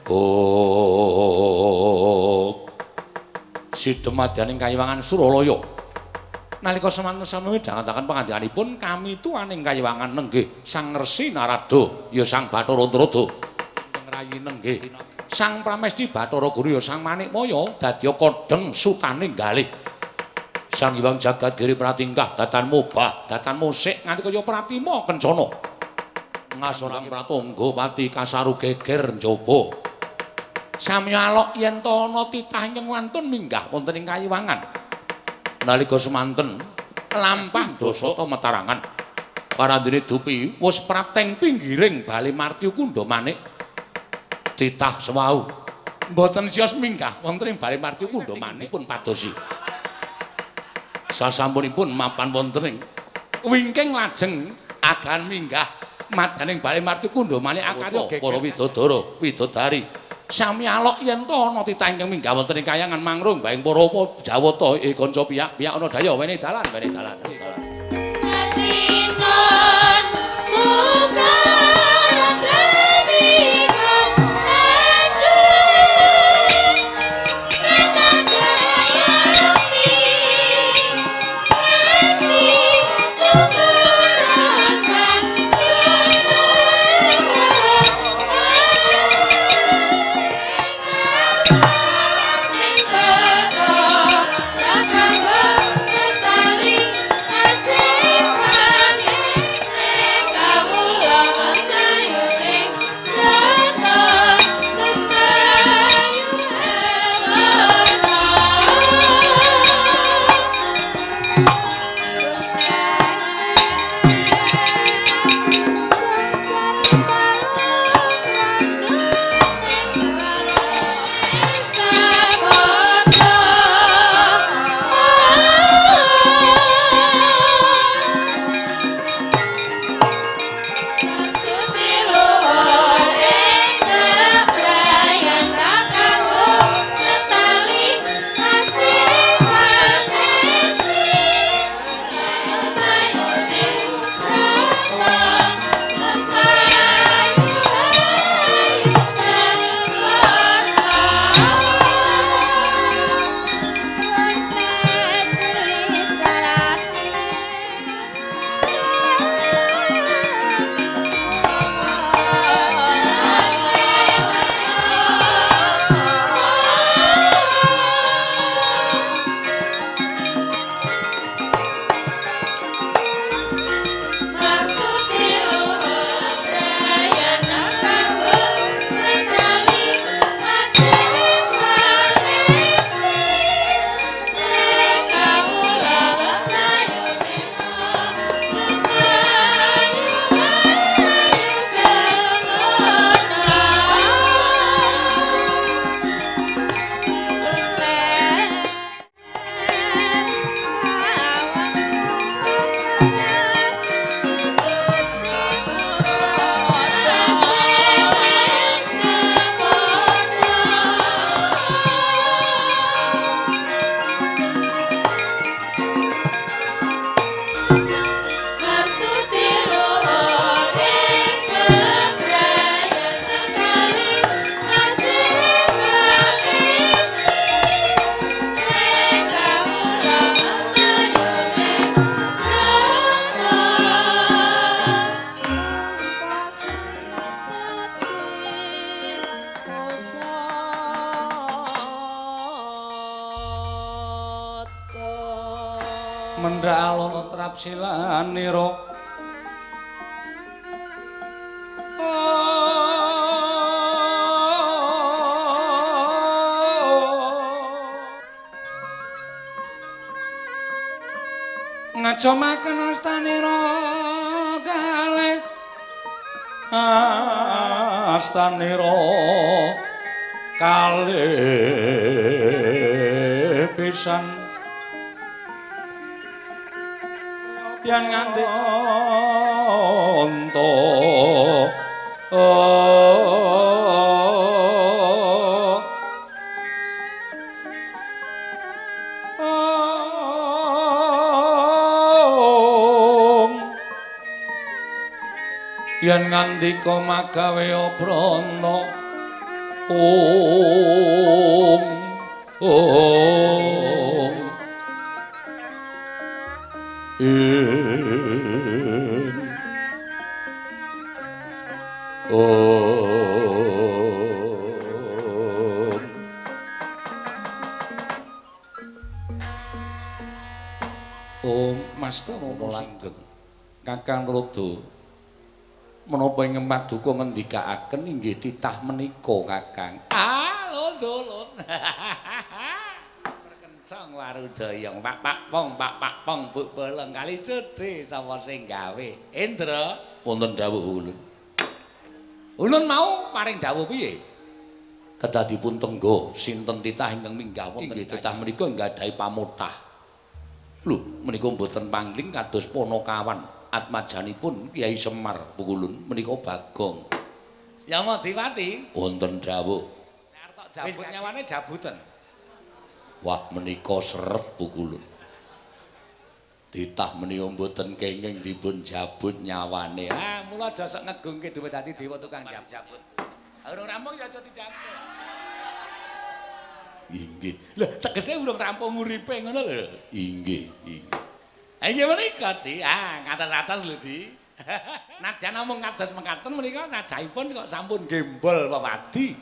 Oh. Sidemadyaning Kayiwangan Suralaya. Nalika semanten sami midhangetaken pangandikanipun kami tuwaning Kayiwangan nenggih Sang Resi Narada ya Sang Bathara Antarada. Ingkang rayi nenggih Sang Pramesti Bathara Guru ya Sang Manikmaya dadya kodheng sutane galih. Sang Hyang Jagat Giri Pratingkah datan mobah, datan musik nganti kaya pratima kencana. Ngasorang pratangga pati kasaru geger njaba. Samya alok yen ta ana titah ingkang wantun minggah wonten ing Kayiwangan. Nalika semanten lampah dasata metarangan. Parandene dupi wis prateng pinggiring Bali Martya Kundha Manik. Titah semau mboten siyos minggah wonten ing Bali Martya Kundha Manik pun padosi. Sasampunipun mapan wonten ing wingking lajeng agan minggah madaning Bali Martya Kundha Manik akarya para widodara widodari. Sami alok yen to ana titah ingkang minggah wonten ing Kayangan mangrung baing para Jawata kanca piyak-piyak ana daya wene dalan. Katinon Suprarateni Mendrak alana trapsilanira ngajomaken astanira kalih astanira kalih pisan yen nganti anta yen ngandika magawe prana Om Om Mastana langgeng Kakang Rada menapa ing paduka ngendikaaken inggih titah menika Kakang. Ah, londolon. Perkencang warudayang Pak Pong Bu Bolong kali cedhe sapa sing gawe. Indra wonten dawuh ulun. Ulun mau paring dawuh piye? Kedadipun tenggo sinten titah ingkang minggah wonten inggih titah menika nggadahi pamutah. Lho, menika mboten pangling kados Panakawan. Atmajanipun Kyai Semar Pukulun menika Bagong. Ya Madhiwati wonten dawuh. Nek arep jabut nyawane jabuten. Wah menika seret Pukulun. Ditah menika mboten kenging dipun jabut nyawane. Ah mula aja sok ngegungke dhewe dadi dewa tukang jabut. Urung rampung ya aja dijabut. Inggih. Lah tegese urung rampung uripe ngono lho. Inggih. Inggih menika Di, ngatas-atas lho Di. Nadyan namung kados mekaten menika sajaipun kok sampun gembol pawadi.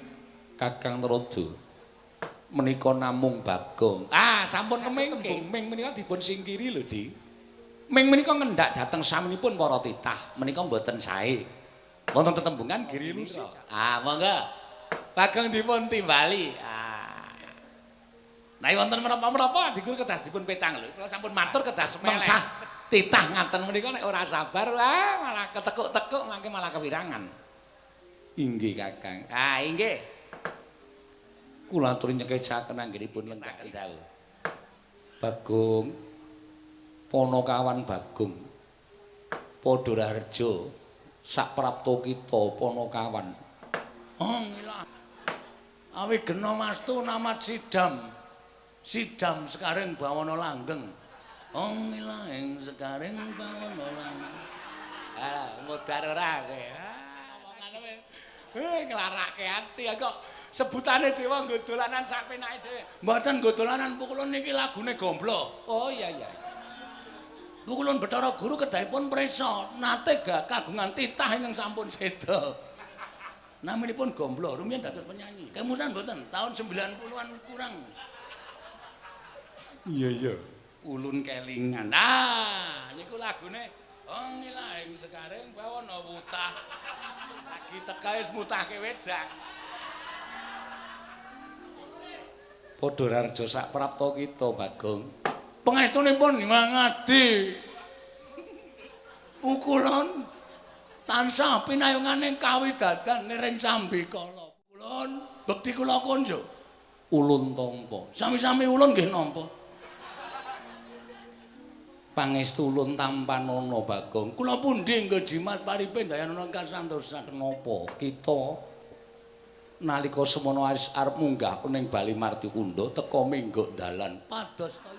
Kakang Rada. Menika namung Bagong. Sampun kemengking. Ming menika dipun singkiri lho Di. Ming menika ngendhak dhateng saminipun para titah. Menika mboten sae. Wonten tetembungan Giri Lusa. Monggo. Bagong dipun timbali. Nah wonten menapa-menapa diguru kedas dipun petang lho. Kula sampun matur kedas mengsah titah ngaten menika nek ora sabar malah ketekuk-tekuk mangke malah kewirangan. Inggih Kakang. Inggih. Kula aturi nyekecaken anggenipun lengkap dawuh. Bagong Panakawan Bagong padha raharja sak prapta kita Panakawan. Ngilah. Awi gena mastu namat sidam. Sidam sekareng bawana langgeng. Ngilah ing sekareng bawana langgeng. Modar ora kowe. Omongane kowe. Nglarake ati kok sebutane dewa nggo dolanan sak penake dhewe. Mboten nggo dolanan Pukulun niki lagune Gomblo. Oh iya. Pukulun Bathara Guru kedahipun prisa nate kagungan titah ingkang sampun seda. Naminipun Gomblo, rumiyin dados penyanyi. Kemudian mboten tahun 90-an kurang. Iya. Ulun kelingan. Niku lagune ngilah ing sekareng bawana wutah. Lagi teka wis mutahke wedang. Padha rarja sak prapta kita, Bagong. Pangestunipun ngangadi. Pukulun tansah pinayunganing kawidadan niring sambikala. Pukulun bekti kula konjo. Ulun tampa. Sami-sami ulun nggih nampa. Pangestu ulun tampanana Bagong. Kula pundi nggo jimat paripe dayanana kasantosan. Kenapa kita nalika semono arep munggah ning Bali Marti Kunda teka minggok dalan pados ta.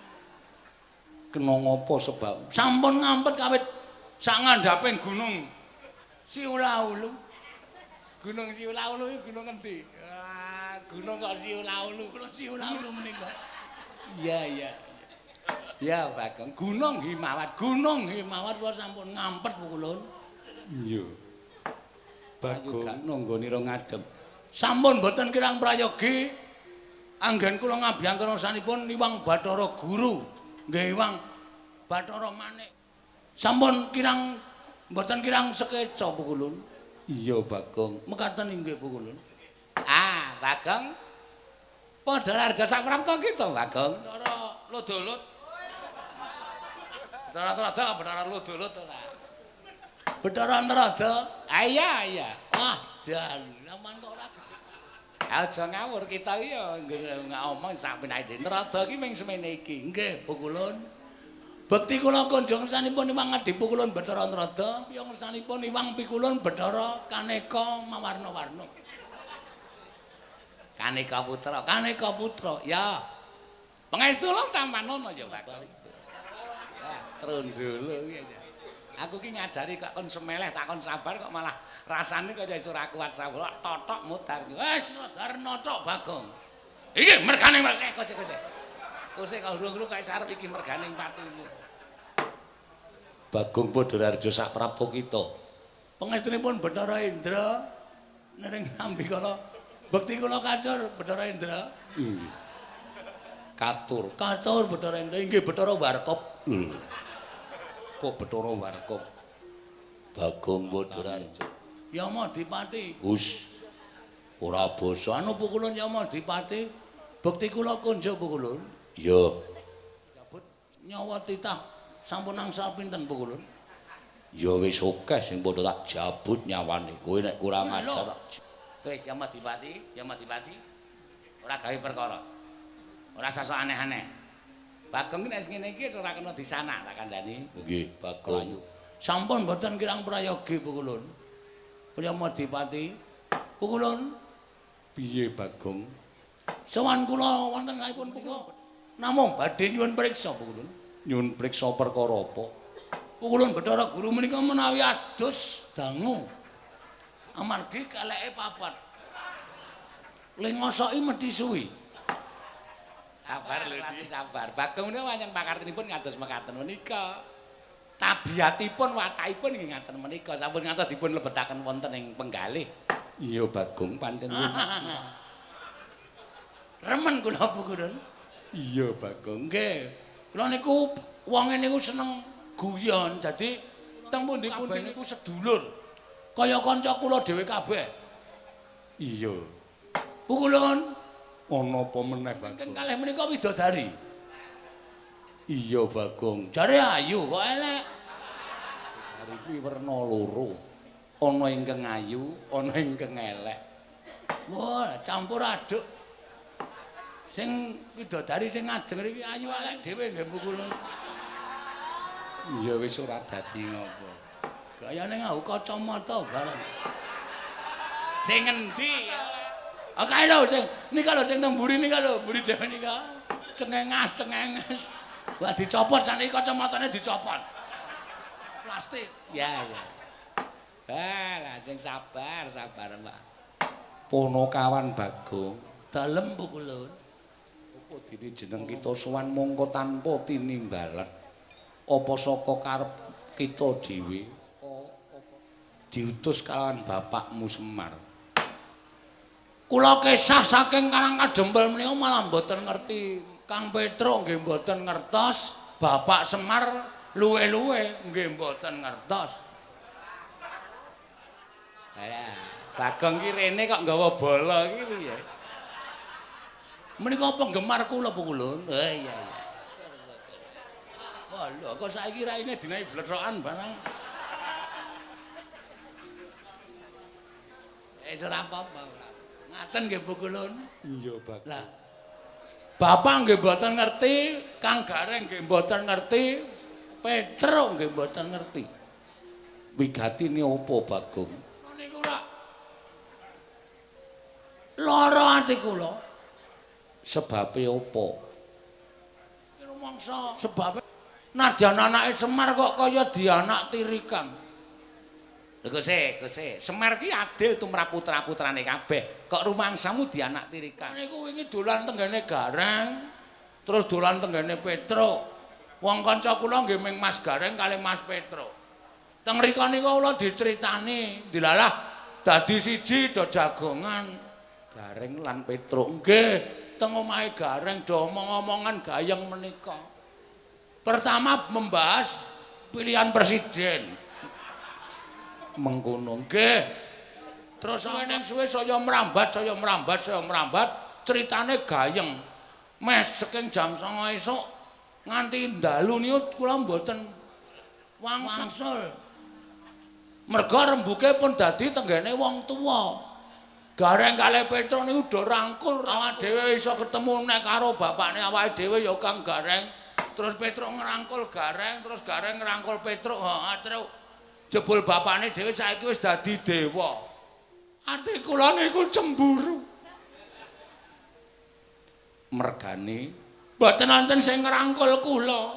Kena ngapa sebab sampun ngampet kawit sak ngandhaping gunung Siulaulu. Gunung Siulaulu iki gunung endi? Gunung kok Siulaulu. Kula Siulaulu menika. Iya. Ya Bagong, Gunung Himawat kula sampun ngampet Pukulun. Iya. Bagong gak nonggoni ngadem. Sampun boten kirang prayogi. Anggen kula ngabiyang sanipun Iwang Bathara Guru. Nggih Iwang Bathara Manik. Sampun kirang boten kirang sekeca Pukulun. Iya Bagong. Mekaten inggih Pukulun. Bagong. Padha raja sak prapta kita Bagong. Cara lodolut. Bathara Lodolut ora. Bathara Narada. Iya. Jan, laman kok ora. Aja ngawur kita iki ya ngomong sak penake. Narada iki ming semene iki. Nggih, Pukulun. Bekti kula konjong sanipun Iwang Adi Pukulun Bathara Narada, yang sanipun Iwang Pikulun Bathara Kaneka mawarna-warna. Kaneka Putra. Ya. Pangestu lho tampanana ya, Pak. Trondolo iki. Aku ki ngajari kok kon semeleh takon sabar kok malah rasane kok iso ora kuat sabar. Totok mudar. Wis mudar notok Bagong. Iki mergane kose. Kose kok urung-urung kaya sarep iki mergane patumu. Bagong Padharjo sak prapo kita. Pangestunipun Bathara Indra nering nambi kala bekti kula kacur Bathara Indra. Katur Bathara Indra inggih Bathara Warkop. Kok Bathara Warkop. Bagong Padharjo. Yama Dipati. Hus. Ora basa anu pukulun Yama Dipati. Bekti kula kunjuk pukulun. Ya. Cabut nyawa titah sampun angsal pinten pukulun? Ya wis akeh sing padha tak jabut nyawane. Kowe nek kurang ajar. Wis Yama Dipati. Ora gawe perkara. Ora sasa aneh-aneh. Bagong ki nek ngene iki ora kena disanak tak kandhani. Nggih, Bagong. Sampun mboten kirang prayogi pukulun. Yama Dipati. Pukulun. Piye Bagong? Sowan kula wonten ngaipun pukulun. Namung badhe nyuwun priksa pukulun. Nyuwun priksa perkara apa? Pukulun Bathara Guru menika menawi adus dangu. Amargi kaleke papat. Lengosoki mesti suwi. Sabar lho, sabar. Bagong menika pancen pakartinipun ngados mekaten menika. Tabiatipun watakipun nggih ngaten menika. Sampun ngantos dipun lebetaken wonten ing penggalih. Iya Bagong pancen. Remen kula pukulun. Iya Bagong. Nggih. Kula niku wonge niku seneng guyon. Dadi teng pundi-pundi niku sedulur. Kaya kanca kula dhewe kabeh. Iya. Pukulun. Ana apa meneh Bagong? Ingkang kalih menika widodari. Iya Bagong. Jare ayu kok elek. Hari kuwi werna loro. Ana ingkang ayu, ana ingkang elek. Wah, campur aduk. Sing widodari sing ngajeng iki ayu elek dhewe nggih pukulun. Ya wis ora dadi ngopo. Gayane nganggo kacamata bareng. Sing ngendi? Kae lho sing nika lho sing teng mburi nika lho, mburi dhewe nika. Cengengas. Wah dicopot saniki kacamatane dicopot. Plastik. Ya. Lah sing sabar, Mbak. Ponokawan Bagong. Dalem pukulun. Apa dene jeneng kita sowan mongko tanpa tinimbalan. Apa saka karep kita dhewe? Diutus kalawan bapakmu Semar. Kula kesah saking Karang Kadempel menika malah mboten ngerti. Kang Petro nggih mboten ngertos, Bapak Semar luwe-luwe nggih mboten ngertos. Lah, Bagong ki rene kok nggawa bola iki piye? Menika penggemar kula pukulun. Iya. Wah, lho kok saiki raine dinae blethokan barang. Ora apa-apa. Ngaten nggih pukulun. Iya, Bagong. Lah Bapak nggih mboten ngerti, Kang Gareng nggih mboten ngerti, Petro nggih mboten ngerti. Wigatine apa Bagong? Niku ora lara ati kula. Sebabe apa? Rumangsa sebabe nadyan anake Semar kok kaya dianak tirikan. Guse, Semar ki adil tumrap putra-putrane kabeh. Kok rumangsamu dianak tirikan? Niku wingi dolan tenggene Gareng, terus dolan tenggene Petro. Wong kanca kula nggih ming Mas Gareng kali Mas Petro. Teng mriko niku kula dicritani, dilalah dadi siji do jagongan Gareng lan Petro. Nggih, teng omahe Gareng do omong-omongan gayeng menika. Pertama membahas pilihan presiden. Mengkono nggih. Terus meneng suwe saya mrambat, critane gayeng. Mes saking jam 09.00 esuk nganti dalu niku kula mboten wangsul. Merga rembuke pun dadi tenggene wong tuwa. Gareng kalih Petro niku do rangkul awake dhewe iso ketemu nek karo bapakne awake dhewe ya Kang Gareng. Terus Petro ngrangkul Gareng, terus Gareng ngrangkul Petro. Terus jebul bapakne dhewe saiki wis dadi dewa. Ati kula niku cemburu. Mergane mboten wonten sing ngrangkul kula.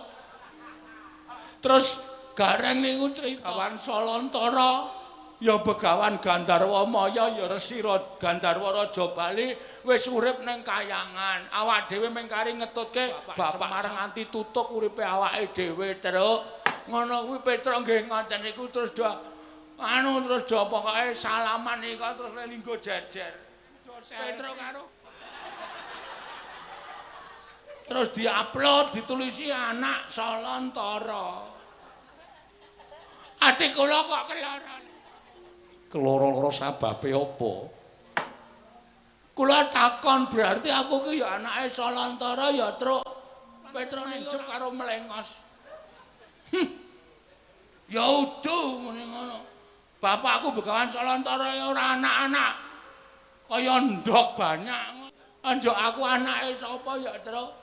Terus Gareng niku crita Begawan Salantara, ya Begawan Gandarwa Maya, ya Resira Gandarwa Raja Bali wis urip ning Kayangan. Awak dhewe mengkari ngetutke Bapak Semar nganti tutuk uripe awake dhewe, Truk. Ngono kuwi Petruk nggih ngoten niku terus terus pokoke salaman niku terus linggo jejer. Petruk karo terus diupload ditulisi anak Salantara. Ati kula kok keloron. Keloro-loro sababe apa? Kula takon berarti aku ki ya anake Salantara ya, Truk. Petruk njuk karo melengos. Ya udu muni ngono. Bapakku Begawan Salantara ya ora anak-anak. Kaya ndok banyak. Anjuk aku anake sapa ya, Truk?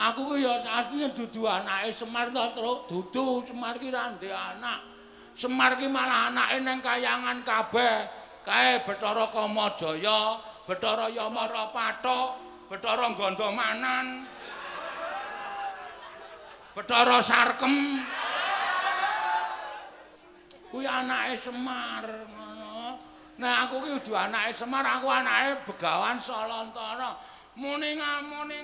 Aku ki ya asline dudu anake Semar to, Truk. Dudu Semar ki ra ndek anak. Semar ki malah anake ning Kayangan kabeh. Kae Bathara Kamajaya, Bathara Yamara Pathok, Bathara Gandamanan, Bathara Sarkem. Kuwi anake Semar ngono. Nah aku ki dudu anake Semar, aku anake Begawan Salantara. Muni ngono.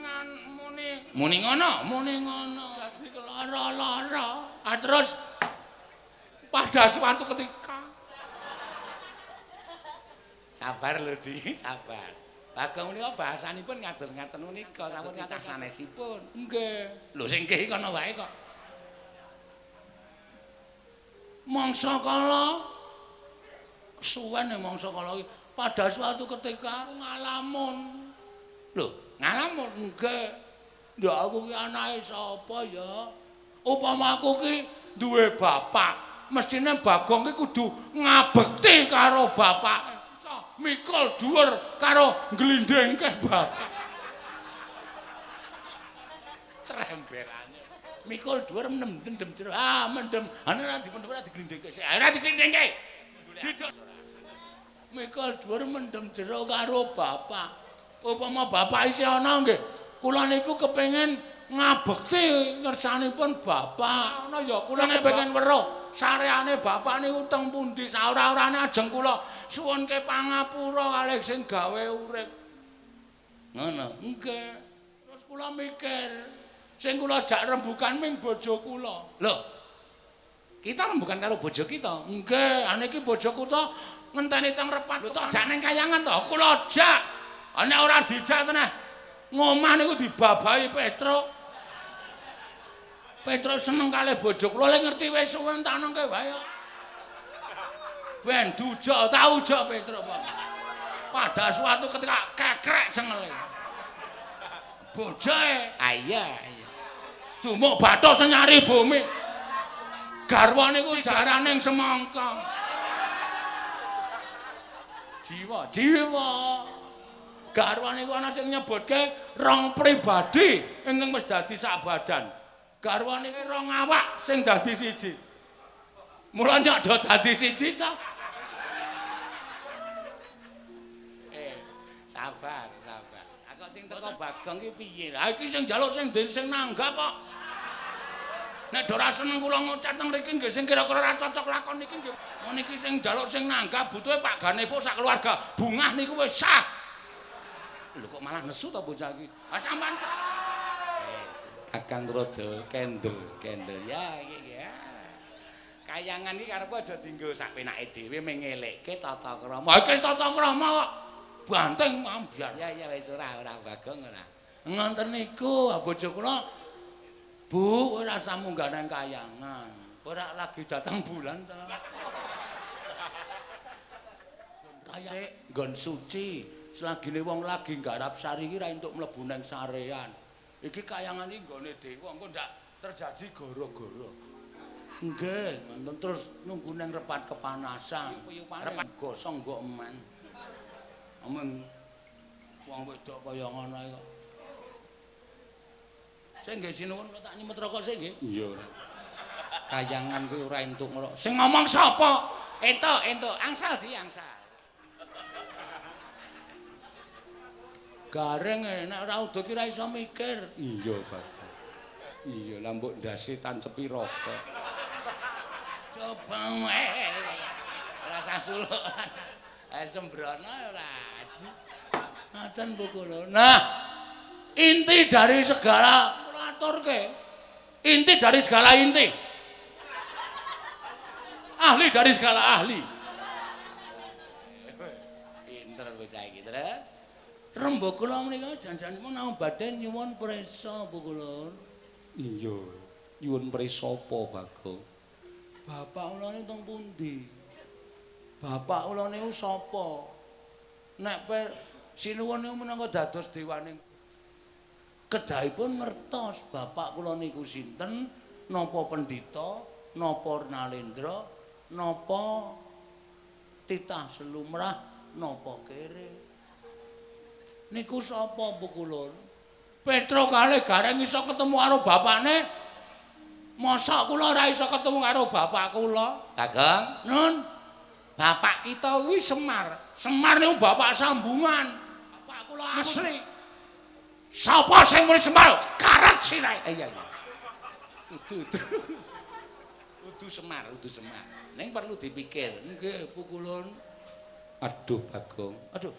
Dadi lara-lara. Terus pada suatu ketika sabar lho Di, sabar. Bagong menika bahasanipun ngados ngaten menika, sampun kathah sanesipun. Nggih. Lho sing nggih kono wae kok. Mangsa kala suwen mangsa kala iki pada suatu ketika ngalamun. Lho, ngalamun nggih. Ndak aku ki anake sapa ya? Upama aku ki duwe bapak, mestine Bagong ki kudu ngabekti karo bapak. Mikul dhuwur karo nglindhengke bapak. Trembelane. Mikul dhuwur mendem jero. Mendem. Ana ora dipendem ora diglindhengke. Ora diglindhengke. Mikul dhuwur mendem jero karo bapak. Upama bapak isih ana nggih, kula niku kepengin ngabekti ngersanipun bapak. Ana ya kula kepengin weruh sareane bapak niku teng pundi. Saora-orane ajeng kula suwunke pangapura kalih sing gawe urip. Ngono. Nggih. Terus kula mikir, sing kula jak rembugan ming bojo kula. Lho. Kita rembugan karo bojo kita. Nggih, aniki bojoku to ngenteni teng repat. Lho tok jak ning Kayangan to. Kula jak. Nek ora dijak tenan ngomah niku dibabahi Petruk. Petruk seneng kalih bojo kula, lek ngerti wis suwen tak nengke wae. Ben dujok, tak ujok Petruk. Pada suatu ketika kekrek jengele. Bojoe, iya. Dumuk bathos nyari bumi. Garwa niku jarane semangka. Jiwa. Garwa niku ana sing nyebutke rong pribadi ingkang wis dadi sak badan. Garwa niki rong awak sing dadi siji. Mula nyok dadi siji ta? Sabar. Aku sing teko Bagong ki piye? Ha iki sing njaluk sing nanggap kok. Nek ora seneng kula ngucat teng mriki nggih sing kira-kira ora cocok lakon niki nggih. Niki sing njaluk sing nanggap butuhe Pak Ganevo sak keluarga. Bungah niku wis sah. Lho kok malah nesu ta bocah iki? Ah sampean Kakang Rodo kendel ya iki ya. Kayangan iki karepku aja dienggo sak penake dhewe mengelekke tata krama. Iki tata krama kok banteng ambyar. Ya wis ora Bagong ora. Ngonten niku bojo kula Bu ora usah munggah nang Kayangan. Ora lagi datang bulan ta. Kayak nggon suci. Selagine wong lagi nggarap sari iki ra entuk mlebu nang sarean. Iki Kayangan iki nggone dewa engko ndak terjadi gara-gara. Nggih, ngoten terus nunggu nang repat kepanasan. Repat gosong nggo eman. Amen wong wedok kaya ngono kok. Sing nggih sinuwun kok tak nyemet rokok sik nggih. Iya. Kayangan kuwi ora entuk ngono. Sing ngomong sapa? Entuk, angsal di angsal. Gareng nek ora udo ki ra iso mikir. Iya, Pak. Iya, lah mbok ndase tancepi rokok. Coba rasa suluk. Sembrono ora. Ngaten Bu kula. Nah, inti dari segala kula aturke. Inti dari segala inti. Ahli dari segala ahli. Pinter bocah iki, Tru. Rembug kula menika janjanipun nang badhe nyuwun prisa Bu kula. Iya. Nyuwun prisa apa, Bagong? Bapak kula niku teng pundi? Bapak kula niku sapa? Nek sinuwun niku menangka dados dewaning kedahipun ngertos bapak kula niku sinten, napa pendhita, napa Nalendra, napa titah selumrah, napa kere. Niku sapa Bu kula? Petro kalih gareng iso ketemu karo bapakne. Mosok kula ora iso ketemu karo bapak kula. Bagong, Nun. Bapak kita kuwi Semar. Semar niku bapak sambungan. Bapak kula asli. Sapa sing muni Semar? Karat sirahe. Iya. Udu. Udu Semar. Ning perlu dipikir. Nggih, Bu Kulun. aduh Bagong. Aduh.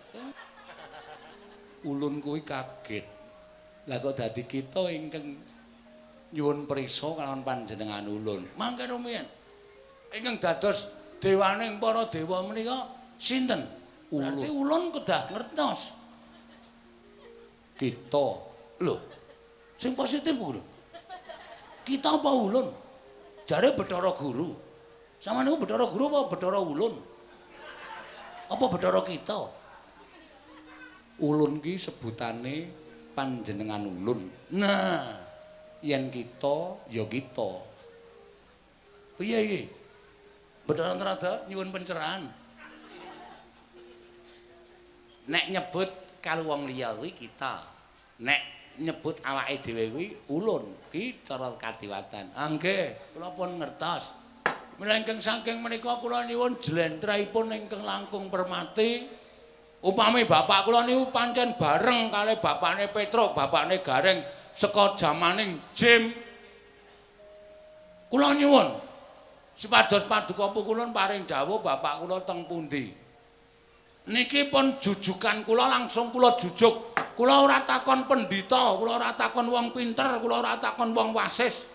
Ulun kuwi kaget. Lah kok dadi kita ingkang nyuwun prisa kalawan panjenengan ulun. Mangke rumiyin. Ingkang dados dewaning para dewa menika sinten? Berarti ulun kedah ngertos. Kita. Lho. Sing positif ulun. Kita apa ulun? Jare Bathara Guru. Sama niku Bathara Guru apa Bathara ulun? Apa Bathara kita? Ulun ki sebutane panjenengan ulun. Nah, Yen kita ya kita. piye iki? Bathara Antarada nyuwun pencerahan. Nek nyebut karo wong liya kuwi kita. Nek nyebut awake dhewe kuwi ulun. Ki cara kadiwatan. Nggih, kula pun ngertos. Milengking saking menika kula nyuwun jlentrahipun ingkang langkung permati. Upami bapak kula niku pancen bareng kalih bapakne Petro, bapakne Gareng saka jamaning Jim. Kula nyuwun supados paduka pukulun paring dawuh bapak kula teng pundi. Niki pun jujukan kula langsung kula jujuk. Kula ora takon pendhita, kula ora takon wong pinter, kula ora takon wong wasis.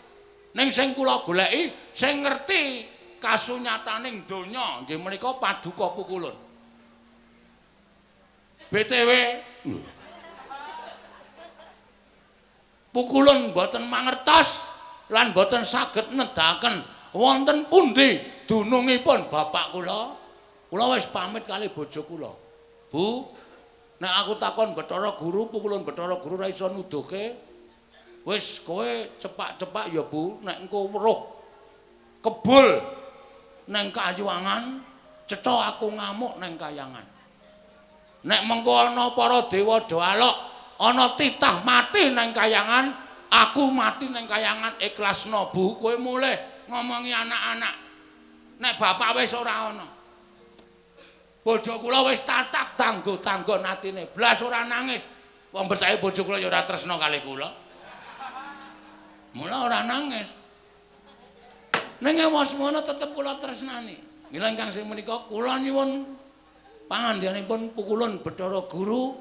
Ning sing kula goleki sing ngerti kasunyataning donya nggih menika paduka pukulun. BTW pukulun boten mangertos lan boten saged nedahaken wonten pundi dunungipun bapak kula. Kula wis pamit kali bojo kula. Bu, nek aku takon Bathara Guru, pukulun Bathara Guru ra iso nuduhke. Wis kowe cepak-cepak ya Bu, nek engko weruh kebul neng Kayuwangan, cetha aku ngamuk neng Kayangan. Nek mengko ana para dewa do alok, ana titah mati neng Kayangan, aku mati neng Kayangan ikhlasno Bu, kowe mulih ngomongi anak-anak. Nek bapak wis ora ana. Bojo kula wis tatak tanggo-tanggo atine, blas ora nangis. Wong bertahe bojo kula ya ora tresna kalih kula. Mula ora nangis. Ning ewas-mono tetep kula tresnani. Mila ingkang sing menika kula nyuwun pangandhanipun pukulun Bathara Guru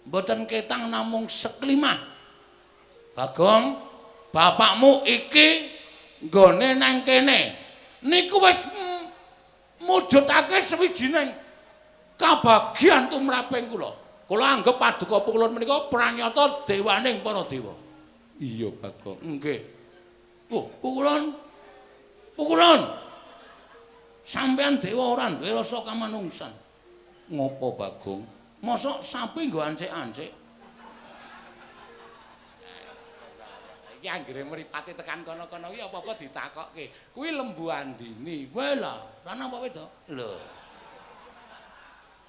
mboten ketang namung seklimah. Bagong, bapakmu iki nggone nang kene. Niku wis mujudake sawijining kabagyan tumraping kula. Kula anggap paduka pukulun menika pranyata dewaning para dewa. Iya, Bagong. Nggih. Oh, pukulun. Pukulun. Sampeyan dewa ora duwe rasa kamanungsan. Ngopo, Bagong? Mosok sapi nggo ancik-ancik. Iki anggere mripate tekan kono-kono kuwi apa-apa ditakokke. Kuwi lembu andini. Kowe lho, lanang apa wedok? Lho,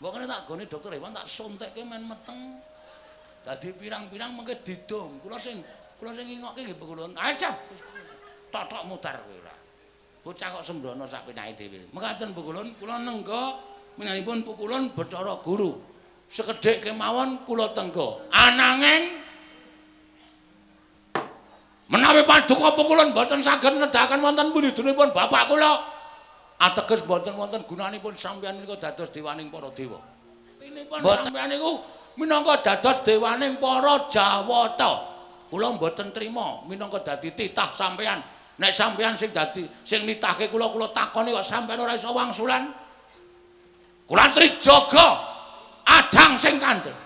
Mbok kene tak gone dokter hewan tak suntekke men meteng. Dadi pirang-pirang mengke didom. Kula sing ngokke nggih pukulun. Aja. Totok mutar kowe ora. Bocah kok sembrono sak penake dhewe. Mekaten pukulun, kula nengga menyanipun pukulun Bathara Guru. Sekedhik kemawon kula tengga. Ananging menawi paduka pukulun boten saged nedahaken wonten pundi dunipun bapak kula, Ateges mboten wonten gunanipun sampeyan menika dados dewaning para dewa. Tinipun sampeyan niku minangka dados dewaning para Jawata. Kula mboten trima minangka dadi titah sampeyan. Nek sampeyan sing dadi sing nitahke kula takoni kok sampeyan ora iso wangsulan. Kula trijaga adang sing kandel.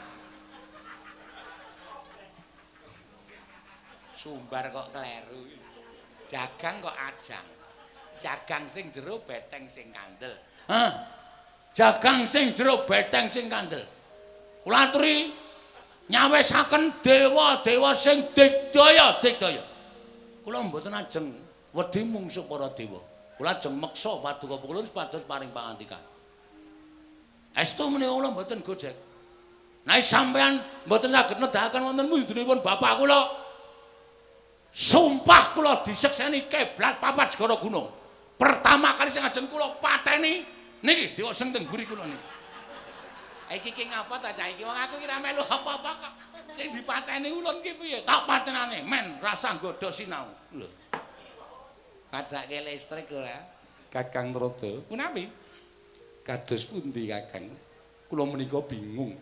Sumbar kok kleru. Jagang kok ajang. Jagang sing jero beteng sing kandel. Hah? Jagang sing jero beteng sing kandel. Kula aturi nyawisaken dewa-dewa sing digdaya. Kula mboten ajeng wedi mungsuh para dewa. Kula ajeng meksa paduka kula supados paring pangandikan. Estu menika kula mboten gojek. Nek sampean mboten saged nedahaken wonten munduripun bapak kula. Sumpah kula disekseni keblat papat segara gunung. Pertama kali sing ajeng kula pateni niki dewa sing teng mburi kula niki. Iki ki ngapa ta cah iki? Wong aku ki ra melu apa-apa kok. Sing dipateni ulun ki piye? Tak patenane men rasa nggodha sinau. Lho. Kadake listrik ora? Kakang Trada. Punapi? Kados pundi Kakang? Kula menika bingung.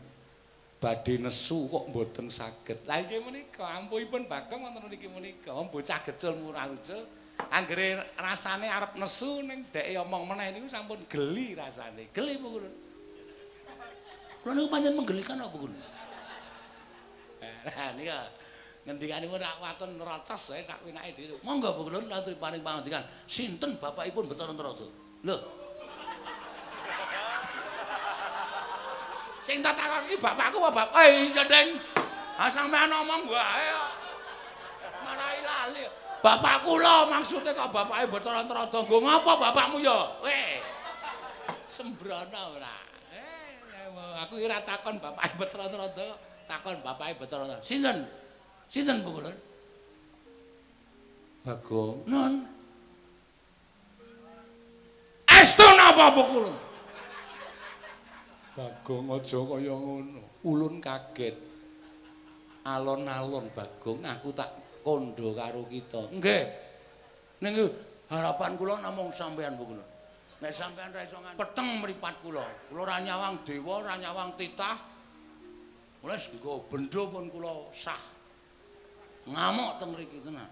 Badhe nesu kok mboten saged. Lah iki menika ampuhipun Bagong wonten niki menika. Bocah gecul murah-ucul. Anggere rasane arep nesu ning dheke omong meneh niku sampun geli rasane. Geli apa kula? Kula niku pancen menggelikan apa kula? Lah nika ngendikanipun rak waton nerocos wae sak winake dhewe. Monggo Bu Kula aturi paring pangandikan. Sinten bapakipun Bathara Narada? Lho. Sing tak takoki bapakku apa bapak? Iya, Deng. Ah sampean ngomong wae kok. Marai lali. Bapak kula maksude kok bapake Bathara Narada. Nggo ngapa bapakmu ya? Weh. Sembrono ora. Aku ora takon bapake Bathara Narada, takon bapake Bathara Narada. Sinten? Sinten Bu Kula? Bagong. Nun. Estu napa Bu Kula? Bagong aja kaya ngono. Ulun kaget. Alon-alon Bagong aku tak kondo karo kita. Nggih. Niku harapan kula namung sampeyan Bu Kula. Nek sampeyan ra iso peteng mripat kula. Kula ra nyawang dewa, ra nyawang titah. Kula nggo bendho pun kula sah. Ngamuk teng mriki tenan.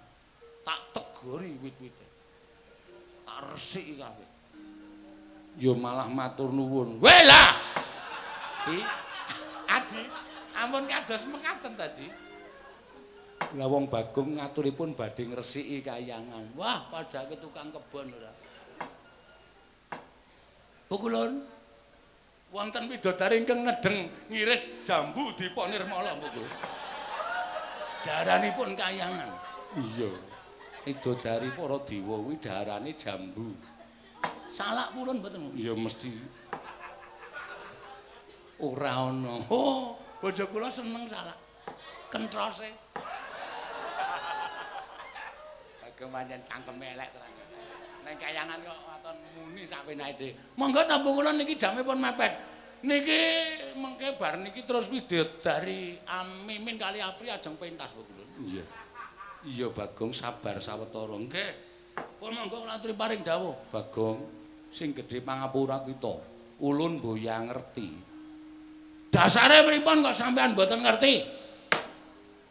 Tak tegori wit-wite. Tak resiki kabeh. Ya malah matur nuwun. Weh lah. Adi, ampun kados mekaten tadi. Lah wong Bagong ngaturipun badhe ngresiki kayangan. Wah, padake tukang kebon ora. Bu Kulon, wonten widodari ingkang ngedeng ngiris jambu Dipa Nirmala Bu Kulon. Daranipun kayangan. Iya. Widodari para dewa kuwi darane jambu. Salak purun mboten? Ya mesti ora ana. Oh, bojo kula seneng salak. Kentrose. Bagong pancen cangkeme elek terang. Nek kayangan kok waton muni sak wenake dhewe. Monggo ta Bu kula niki jamipun mepet. Niki mengke bar niki terus widodari Mimin kali Apri ajeng pentas Bu kula. Iya. Iya Bagong sabar sawetara. Nggih. Pun monggo kula aturi paring dawuh. Bagong sing gedhe pangapura kita. Ulun mboya ngerti. Dasare pripun kok sampean mboten ngerti?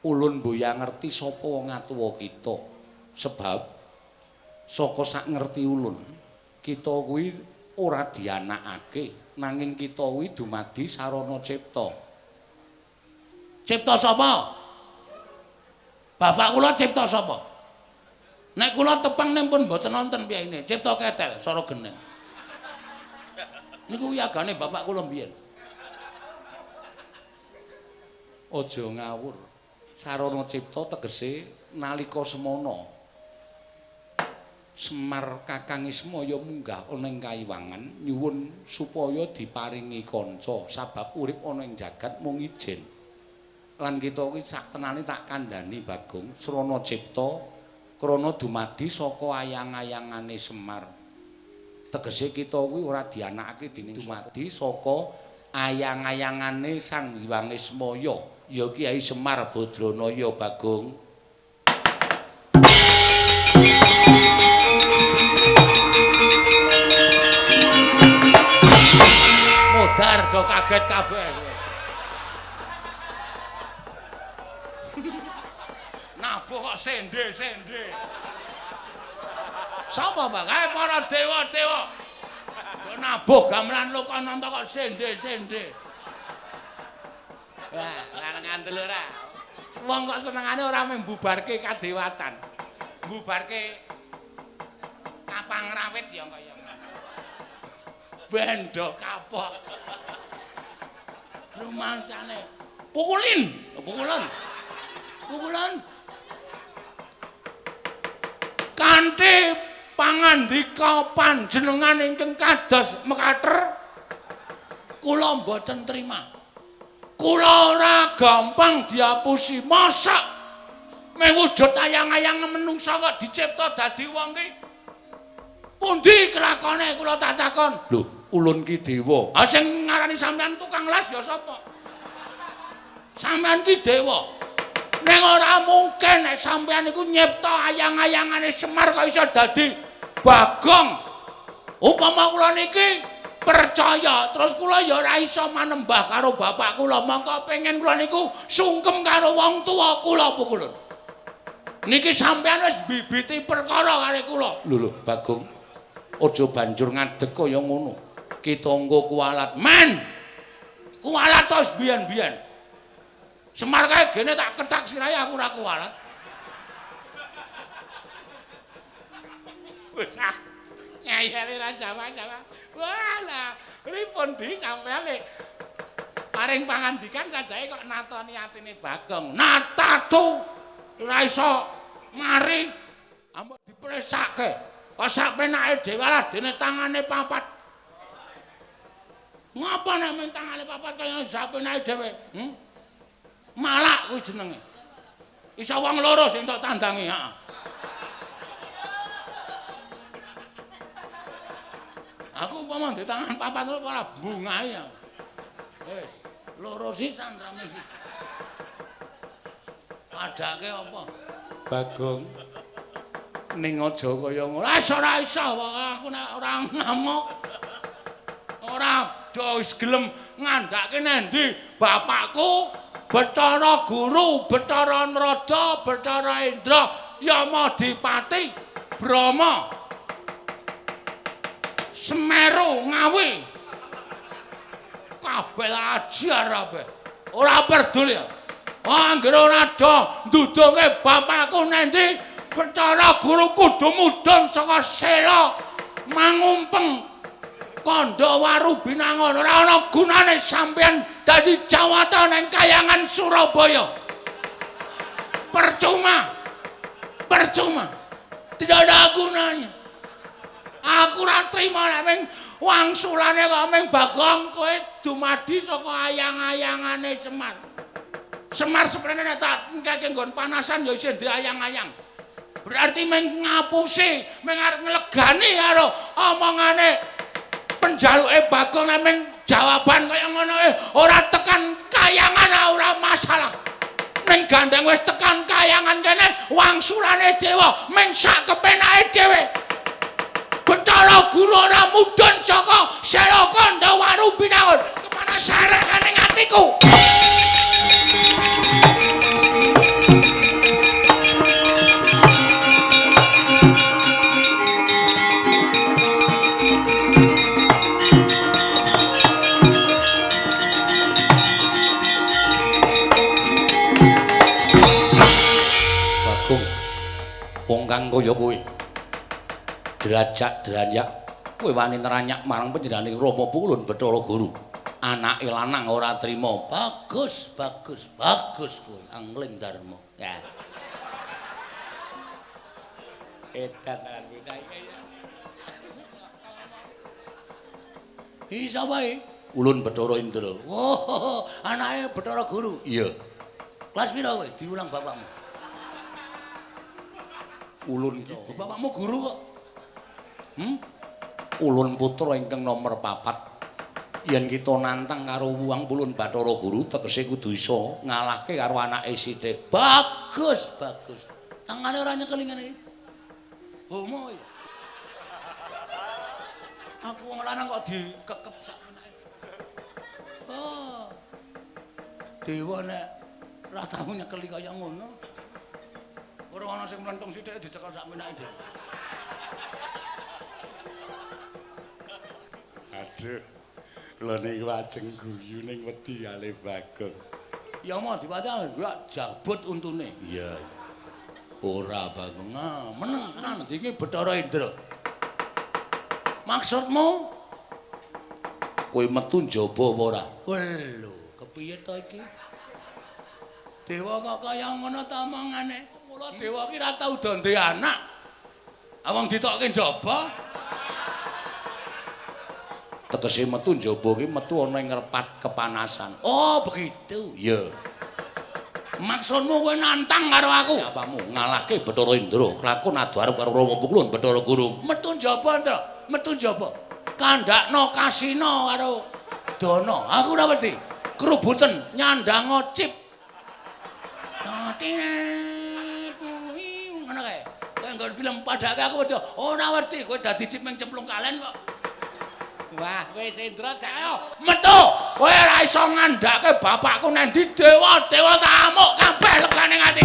Ulun mboya ngerti sapa wong atuwa kita. Sebab saka sak ngerti ulun, kita kuwi ora dianakake, nanging kita kuwi dumadi sarana cipta. Cipta sapa? Bapak kula cipta sapa? Nek kula tepang ning pun mboten wonten piyane, cipta ketel sara geneng. Niku yagane bapak kula mbiyen. Aja ngawur. Sarana cipta tegese nalika semana Semar Kakang Ismaya munggah ana ing Kayiwangan nyuwun supaya diparingi kanca sabab urip ana ing jagat mung ijen. Lan kita kuwi saktenane tak kandhani Bagong srana cipta krana dumadi saka ayang-ayangane Semar. Tegese kita kuwi ora dianakake dening dumadi saka ayang-ayangane Sang Hyang Ismaya. Ya Kyai Semar Badranaya Bagong. Bar do kaget kabeh. Nabuh kok sende-sende. Sapa, Pak? Kae para dewa-dewa. Do nabuh gamelan Lokananta kok sende-sende. Wah, ora ngandel ora. Wong kok senengane ora membubarke kadewatan. Mbubarke kapang rawit ya kaya. Bendo kapok. Rumangsane. Pukulin. Kanthi pangandika panjenengan ingkang kados mekater kula mboten trima. Kula ora gampang diapusi. Masa mewujud ayang-ayang menungsa kok dicipta dadi wong ki? Pundi kelakone kula tak takon? Lho, ulun ki dewa. Ah sing ngarani sampean tukang las ya sapa? Sampean ki dewa. Ning ora mungkin nek sampean iku nyipta ayang-ayangane Semar kok iso dadi Bagong. Upama kula niki percaya terus kula ya ora iso manembah karo bapak kula, mongko pengen kula niku sungkem karo wong tuwa kula pukulun. Niki sampean wis bibiti perkara karo kula. Lho, Bagong. Aja banjur ngadeg kaya ngono. Kita nggo kualat. Men. Kualat tos biyen-biyen. Semar kae gene tak ketak sirahe aku ora kualat. Wis ah. Ngayale ra Jawa-Jawa. Walah, pripun di sampeyan lek paring pangandikan sajae kok natoni atine Bagong. Natatu ora iso mari ambek dipresake. Kok sak penake dhewe lah dene tangane papat. Ngapa nek men tangane papat kaya sak penake dhewe? Malak kuwi jenenge. Iso wong loro sing tok tandangi, heeh. Aku umpama di tangan papat ora bungae ya. Wis, loro sisan rame siji. Padake apa? Bagong. Ning aja kaya ngono. Ora iso aku nek ora ngamuk. Ora do wis gelem ngandhake nendi bapakku Bathara Guru, Bathara Narada, Bathara Indra, Yamadipati, Brahma, Semeru, Ngawi. Kabeh ajar kabeh. Ora peduli. Anggere ora do ndudunge bapakku nendi Bathara Guru kudu mudhun saka sela mangumpeng Kandha Waru Binangun. Ora ana gunane sampeyan dadi jawata ning Kayangan Surabaya. Percuma. Tidak ada gunanya. Aku ora trima nek ming wangsulane kok ming Bagong kowe dumadi saka ayang-ayangane Semar. Semar sebenarnya nek tak engkeke nggon panasan ya isih ayang-ayang. Berarti ming ngapusi, ming arep nglegani karo omongane penjaluke Bagong nek ming jawaban kaya ngono ora tekan Kayangan ora masalah. Ning gandeng wis tekan Kayangan kene wangsulane dewa ming sak kepenake dhewe. Bathara Guru ora mudhun saka sela Kandha Waru Binangun. Kemana sarekane atiku? Wong kang kaya kowe derajat dranyak kowe wani neranyak marang panjenengane Rama Pukulun Bathara Guru anake lanang ora trima. Bagus kowe angling Darma ya edan aku saiki iki sapa iki Ulun Bathara Indra. Oh anake Bathara Guru. Iya kelas pira kowe diulang bapakmu? Ulun gitu. Bapakmu guru kok. Ulun putra ingkang nomor 4. Yen kita nantang karo Wuang Pulun Bathara Guru tegese kudu iso ngalahke karo anake sithik. Bagus. Tangane ora nyekel ngene iki. Homo ya. Aku wong lanang kok dikekep sak menake. Oh. Dewa nek ra tau nyekeli kaya ngono. Ora ana sing mlentung sithik dicekel sak menake dhewe. Aduh. Lho niku ajeng guyu ning wedi kali Bagong. Ya mau Adipati gak jabut untune. Iya. Ora Bagong, meneng iki Bathara Indra. Maksudmu Kowe metu njaba apa ora? lho, kepiye to iki? Dewa kok kaya ngono ta omongane? Mula dewa ki ra tau do ndek anak. Awang ditokke njaba. Tegese metu njaba ki metu ana ing ngrepat kepanasan. Oh, begitu. Iya. Maksudmu kowe nantang karo aku? Apamu ngalahke Bathara Indra, kelakon adu arep karo Rama Pukulun Bathara Guru. Metu njaba to, metu njaba. Kandakno kasino karo Dana. Aku ora wedi. Kerubuten nyandang cip. Ngono kae. Kowe nggon film padake aku wedi. Ora wedi kowe dadi cip ning cemplung kalen kok. Wah, wis Indra cak ayo. Metu. Kowe ora iso ngandhake bapakku nang ndi dewa-dewa tamuk kabeh legane ati.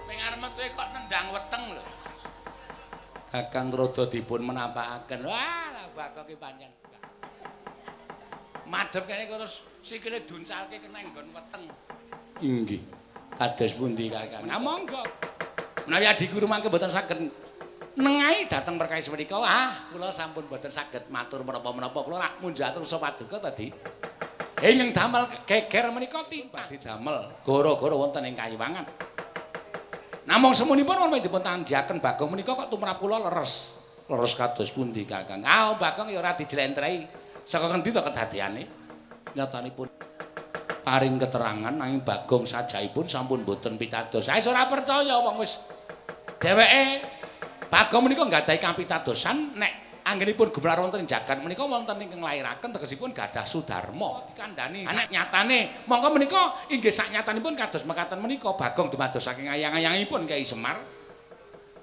Ning arep metu kok nendang weteng lho. Kakang rada dipun menapakaken. Wah, bakok ki pancen. Madhep kene terus sikile duncalke kena nggon weteng. Inggih. Kados pundi Kakang? Nah monggo. Menawi adiku rumangke mboten saged nengahi dhateng perkawis menika, kula sampun mboten saged matur menapa-menapa. Kula rak munjatur sa paduka tadi. Ingkang damel geger menika titah didamel gara-gara wonten ing Kayiwangan. Namung semunipun menawi dipun tanjaken Bagong menika kok tumrap kula leres. Leres kados pundi Kakang? Bagong ya ora dijlentrehi. Saka kendi to kedadiane? Nyatanipun paring keterangan nanging Bagong sajaipun sampun boten pitados. Saya ora percaya wong wis dheweke Bagong menika nggadahi kapitadosan nek anggenipun gumelar wonten ing jagat menika wonten ingkang lairaken tegesipun gadah Sudarma dikandhani nek nyatane mongko menika inggih sak nyatanipun kados mekaten menika Bagong dumados saking ayang-ayangipun Kyai Semar.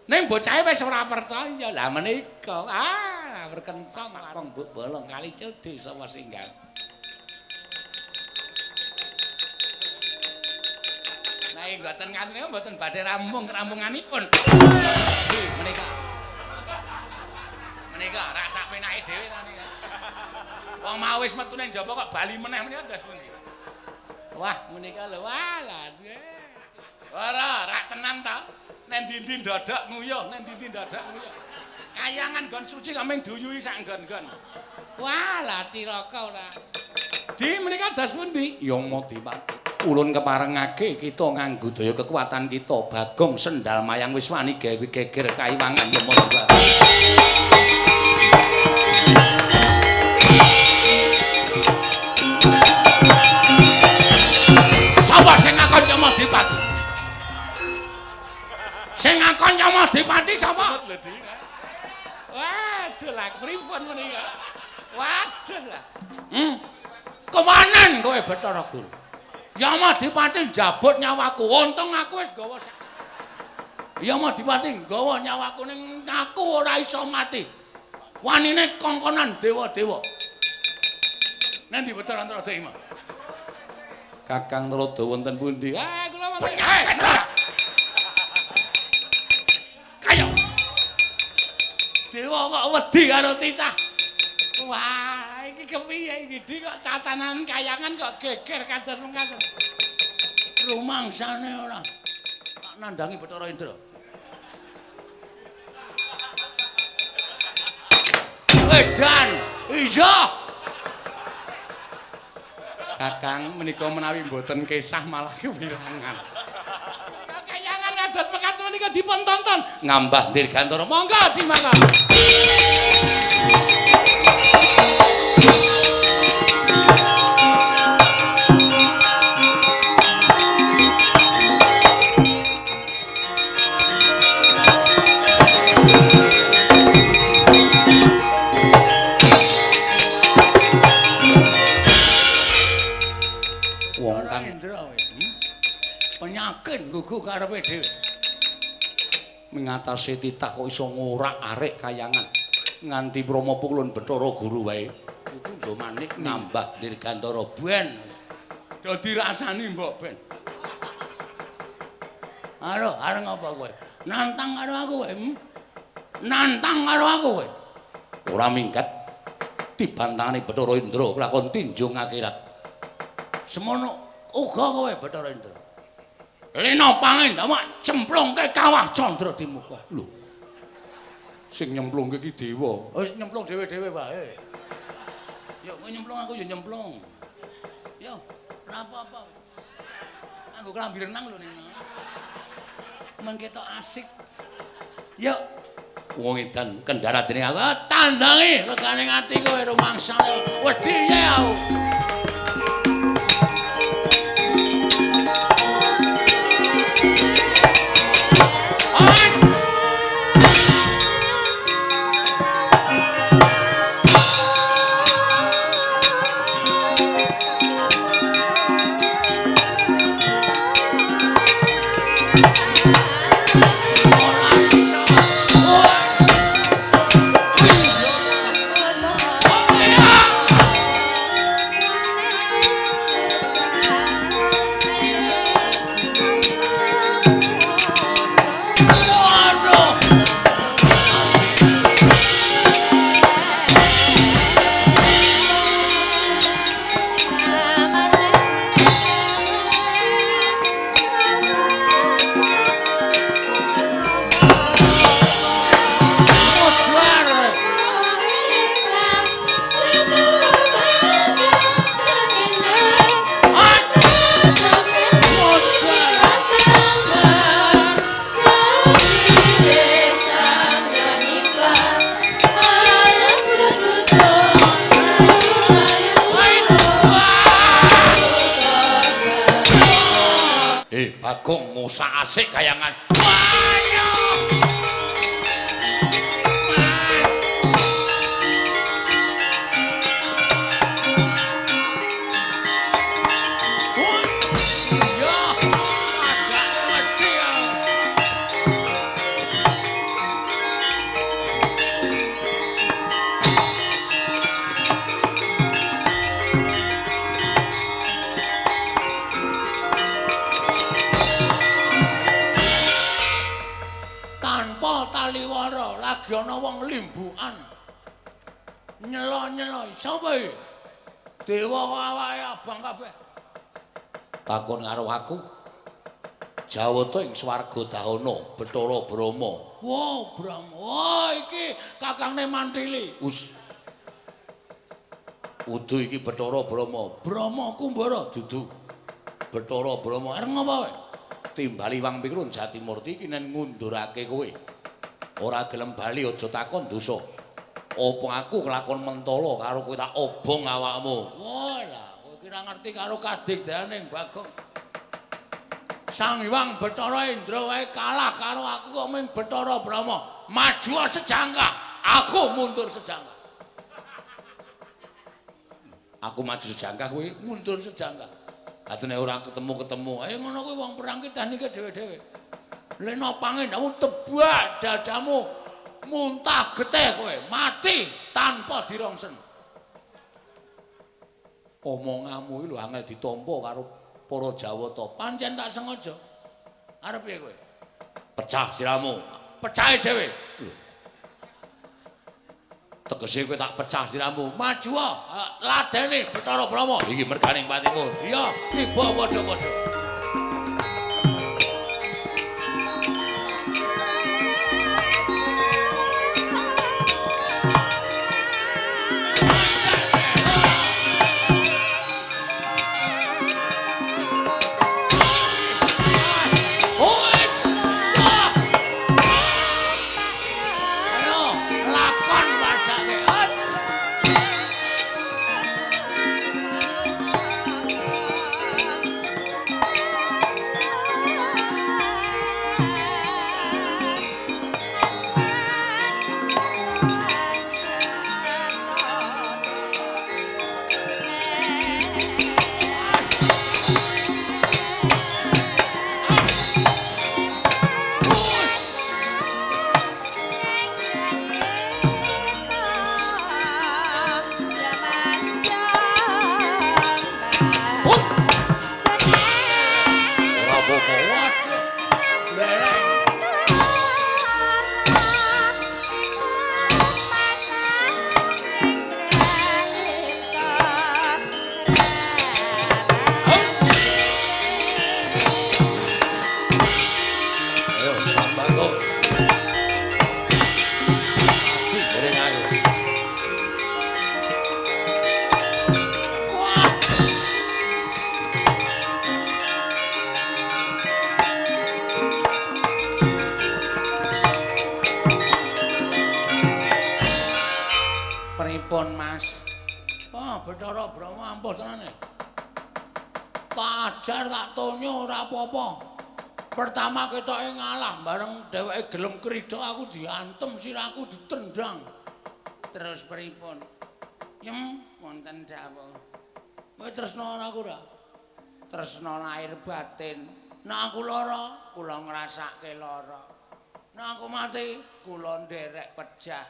Ning bocahe wis ora percaya. Lah menika berkencang malah rong bolong kali cedhe sapa singgal. Nah, mboten ngaten mboten badhe rampunganipun. Menika. Menika rak sak penake dhewe ta nika. Wong mau wis metu ning jaba kok bali meneh menika ndas pundi. Wah, menika lho walah. Ora, rak tenan ta. Nek ndi-ndi dadak nguyuh, nek ndi-ndi dadak nguyuh. Kayangan gon suci kok mung duyui sak nggon-nggon. Walah Ciraka ora. Di menika das pundi? Ya Adipati. Ulun keparengake kita nganggo daya kekuatan kita Bagong sendal mayang wis wani gawe geger Kayiwangan ya Adipati. Sapa sing ngakon ya Adipati? Sing ngakon ya Adipati sapa? Waduh lah pripun menika? Waduh lah. Kemanen kowe Bathara Guru? Yamadipati njabut nyawaku. Untung aku wis gawa Yamadipati nggawa nyawaku ning aku ora iso mati. Wanine kongkonan dewa-dewa. Nendi Bathara Antaradima? Kakang Narada wonten pundi? Kula wonten. Kayo. Dewa kok wedi karo titah. Wah, iki kepiye iki kok tatanan kayangan kok geger kados mengkaten. Rumangsane ora. Tak nandangi Bathara Indra. Edan, iya. Kakang menika menawi mboten kesah malah kewirangan. Kayangan kados mengkaten menika dipun tonton. Ngambah dirgantara. Monggo dimangga. yakin gugu karepe dhewe. Mengatasi titah kok iso ngorak arek kayangan nganti Brama Pukulun Bathara Guru wae. Iku ndo manik nambah dirgantara ben. Do dirasani mbok ben. Arep ngapa kowe? Nantang karo aku kowe. Nantang karo aku kowe. Ora minggat dibantangane Bathara Indra kelakon tinjung akhirat. Semono uga kowe Bathara Indra. Lena pangen mak cemplungke kawah Candra di muka. Lho. Sing nyemplungke ki dewa. Wis nyemplung dhewe-dhewe wae. Yo kowe nyemplung aku yo nyemplung. Yo, ora apa-apa. Anggo klambi renang lho ning. Men ketok asik. Yo, Wong edan kendara dening aku. Tandangi regane ati kowe rumangsane wedi ya aku. Bagong ngusak asik kayangan. Lagi ana wong limbukan. Nyelo-nyelo sapa iki? Dewa awake abang kabeh. Takon karo aku. Jawata ing swarga Dahana Bathara Brama. Wow, Brama. Wah, iki kakangne Mantili. Udu iki Bathara Brama. Brama Kumbara Dudu. Bathara Brama arep ngapa wae? Timbali Wang Pikulun Jatimurti iki nen ngundurake kowe. Ora gelem bali aja takon dosa. Apa aku kelakon mentala karo kowe tak obong awakmu. Walah, kowe kira ngerti karo kadigdaning Bagong. Sang Hyang Bathara Indra wae kalah karo aku kok mung Bathara Brama. Maju sejangkah, aku mundur sejangkah. Aku maju sejangkah kowe mundur sejangkah. Atene ora ketemu-ketemu. Ayo ngono kuwi wong perang ki tehnike dhewe-dhewe. Lena pangen kamu tebak dadamu muntah getih kowe mati tanpa dirongsen. Omonganmu iki lho angel ditampa karo para Jawata. Pancen tak sengaja. Arep piye kowe? Pecah siramu. Pecahe dhewe. Tegese kowe tak pecah siramu. Maju ladeni Bathara Brama. Iki merganing patimu. Iya, tiba padha-padha. apa? Waduh. Lereng. Ayo sambat kok. Mati dereng aku. Pripun Mas? Ah, Bathara Brahma ampuh tenane. Tak ajar tak tonyo ora apa-apa. Pertama ketoke ngalah, bareng dheweke gelem krida aku diantem, sirahku ditendang. Terus pripun? Yem, Wonten dawuh. kowe tresna aku ora? Tresna lahir batin. Nek aku lara, Kula ngrasake lara. nek aku mati, Kula nderek pejah.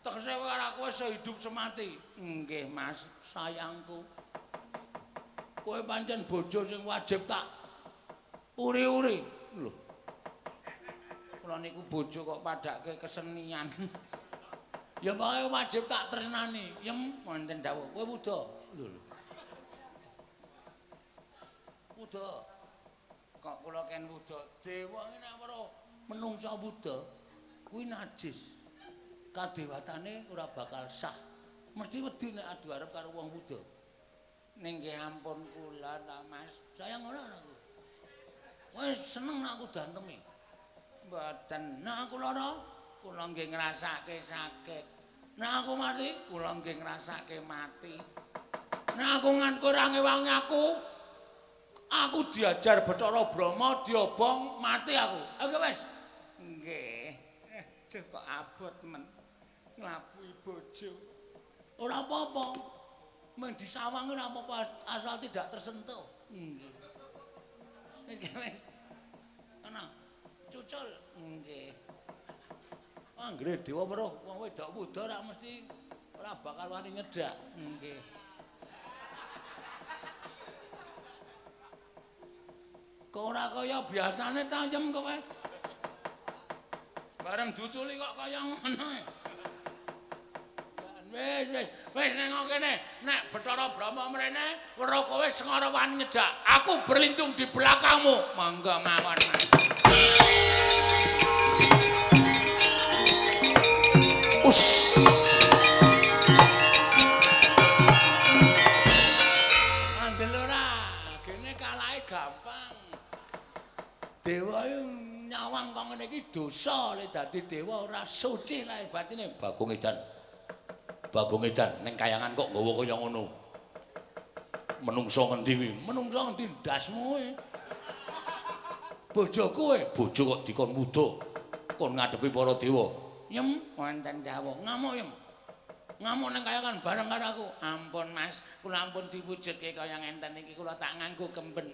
tegese kowe karo aku wis hidup semati. Nggih, Mas. Sayangku. Kowe pancen bojo sing wajib tak uri-uri. Lho. Kula niku bojo kok padake kesenian. Ya pokoke wajib tak tresnani. Yem, Wonten dawuh. kowe wuda. Lho. Wuda. Kok kula ken wuda? Dewa ngene ora menungsa wuda kuwi najis. Kadewatane ora bakal sah. Mesti wedi nek adu arep karo wong wuda. Ninggih ampun kula ta, Mas. Sayang ora aku. Wis seneng nek aku dantemi. Mboten. Nek aku lara, Kula nggih ngrasake sakit. nek aku mati, Kula nggih ngrasake mati. nek aku nganti ora ngewangi aku diajar Bathara Brahma diobong mati aku. Oke wis. Nggih. Duh kok abot men. Nglabuhi bojo. Ora apa-apa. Mung disawangi ora apa-apa asal tidak tersentuh. Nggih. Wis. Ana cucul. Nggih. Anggere dewa weruh wong wedok wuda ora mesti ora bakal wani nyedak. Nggih. Kok ora kaya biasane ta Yem kowe? Bareng duculi kok kaya ngono. Wis nang kene. Nek Bathara Brahma mrene, weruh kowe sengara wani nyedak. Aku berlindung di belakangmu. Monggo mawon, Mas. Us. Andel ora, gene kalahe gampang. Dewa nyawang kok ngene iki dosa, lek dadi dewa ora suci lahir batine. Bagong Edan. Bagong Edan ning kayangan kok nggawa kaya ngono. Menungso ngendi kuwi? Menungso ngendi ndasmu e? Bojoku e, Bojo kok dikon muda. Kon ngadepi para dewa. Yem, Wonten dawuh. ngamuk Yem. Ngamuk nang kayangan bareng karo aku. Ampun, Mas. Kula ampun diwujudke kaya ngenten iki kula tak nganggo kemben.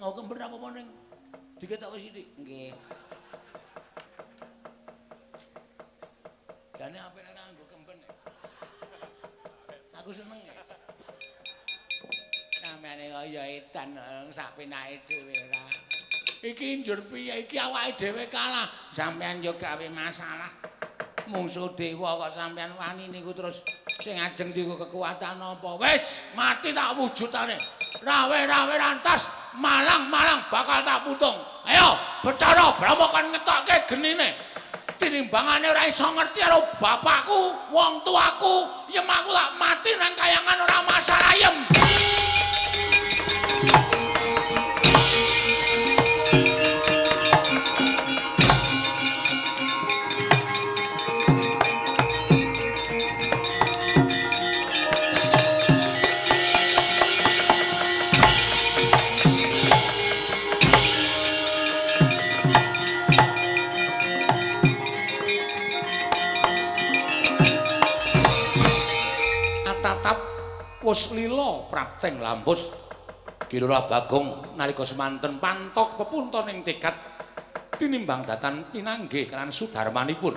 Mau kember apa ning? Diketok wis sithik. Nggih. Jane apik nek nganggo kemben. Aku seneng ya. Sampeyan kaya edan sak penake dhewe ra. Iki njur piye? Iki awake dhewe kalah. Sampeyan yo gawe masalah. Mungsuh dewa kok sampeyan wani niku terus sing ajeng niku kekuatan apa? Wis mati tak wujudane. Rawe-rawe rantas, malang-malang bakal tak putung. Ayo, Bathara Brahma kan ngetokke genine. Tinimbangane ora iso ngerti karo bapakku, wong tuaku, Yem aku tak mati nang kayangan ora masalah Yem. Tatap wis lila prapteng lampus. Kilurah Bagong nalika semanten pantok pepuntoning tekad tinimbang datan pinanggih kan sudarmanipun.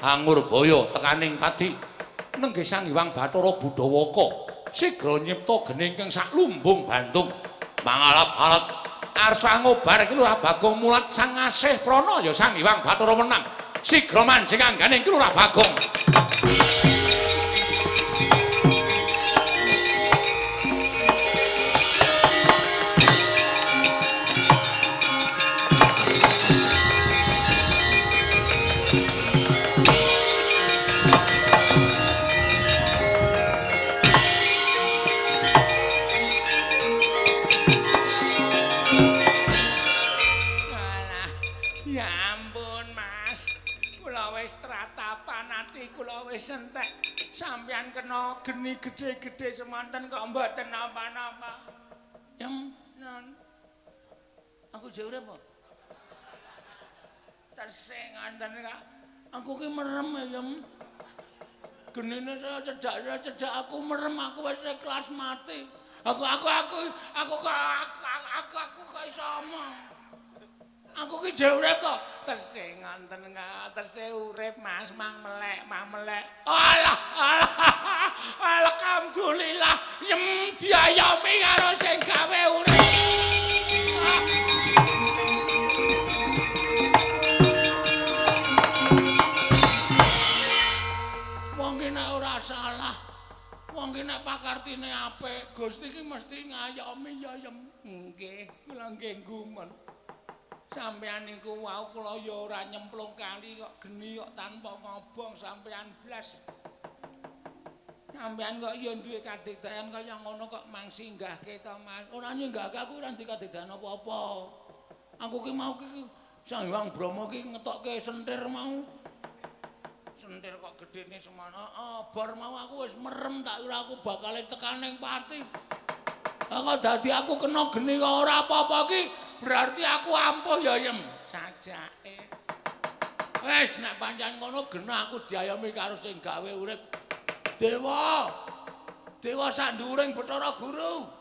Angur baya tekaning pati nenggih Sang Hyang Bathara Budawaka sigra nyipta geni ingkang sak lumbung Bantung mangalap-alap arsa ngobar iki Lurah Bagong mulat sang asih prana ya sang Hyang Bathara menang. Sigra manjing anggane iki Lurah Bagong. Entek sampeyan kena geni gedhe-gedhe semanten kok mboten napa-napa. Non. Aku jare apa? Tersing ngoten kok. Aku ki merem ya, genine saya cedak aku merem, aku wis ikhlas mati. Aku kok iso omong. Aku ki jare urip kok. Tersing ngoten kok, terse urip Mas, mang melek. Alah. Alhamdulillah yem diayomi karo sing gawe urip. Wong ki nek ora salah, wong ki nek pakartine apik, Gusti ki mesti ngayomi ya yem. Nggih, kula nggih gumun. Sampeyan niku wau kula ya ora nyemplung kali kok geni kok tanpa ngobong sampeyan blas. Sampeyan kok ya duwe kadigdayan kaya ngono kok mangsinggahke to Mas. Ora nyenggahke aku ora duwe kadigdayan apa-apa. Aku ki mau ki Sang Hyang Brahma ki ngetokke sentir mau. Sentir kok gedene semono. Bar mau aku wis merem tak kira aku bakal tekan ning pati. Kok dadi aku kena geni kok ora apa-apa ki. Berarti aku ampuh ya yem sajake. Wis nek pancen ngono genah aku diayomi karo sing gawe urip. Dewa sanduring Bathara Guru.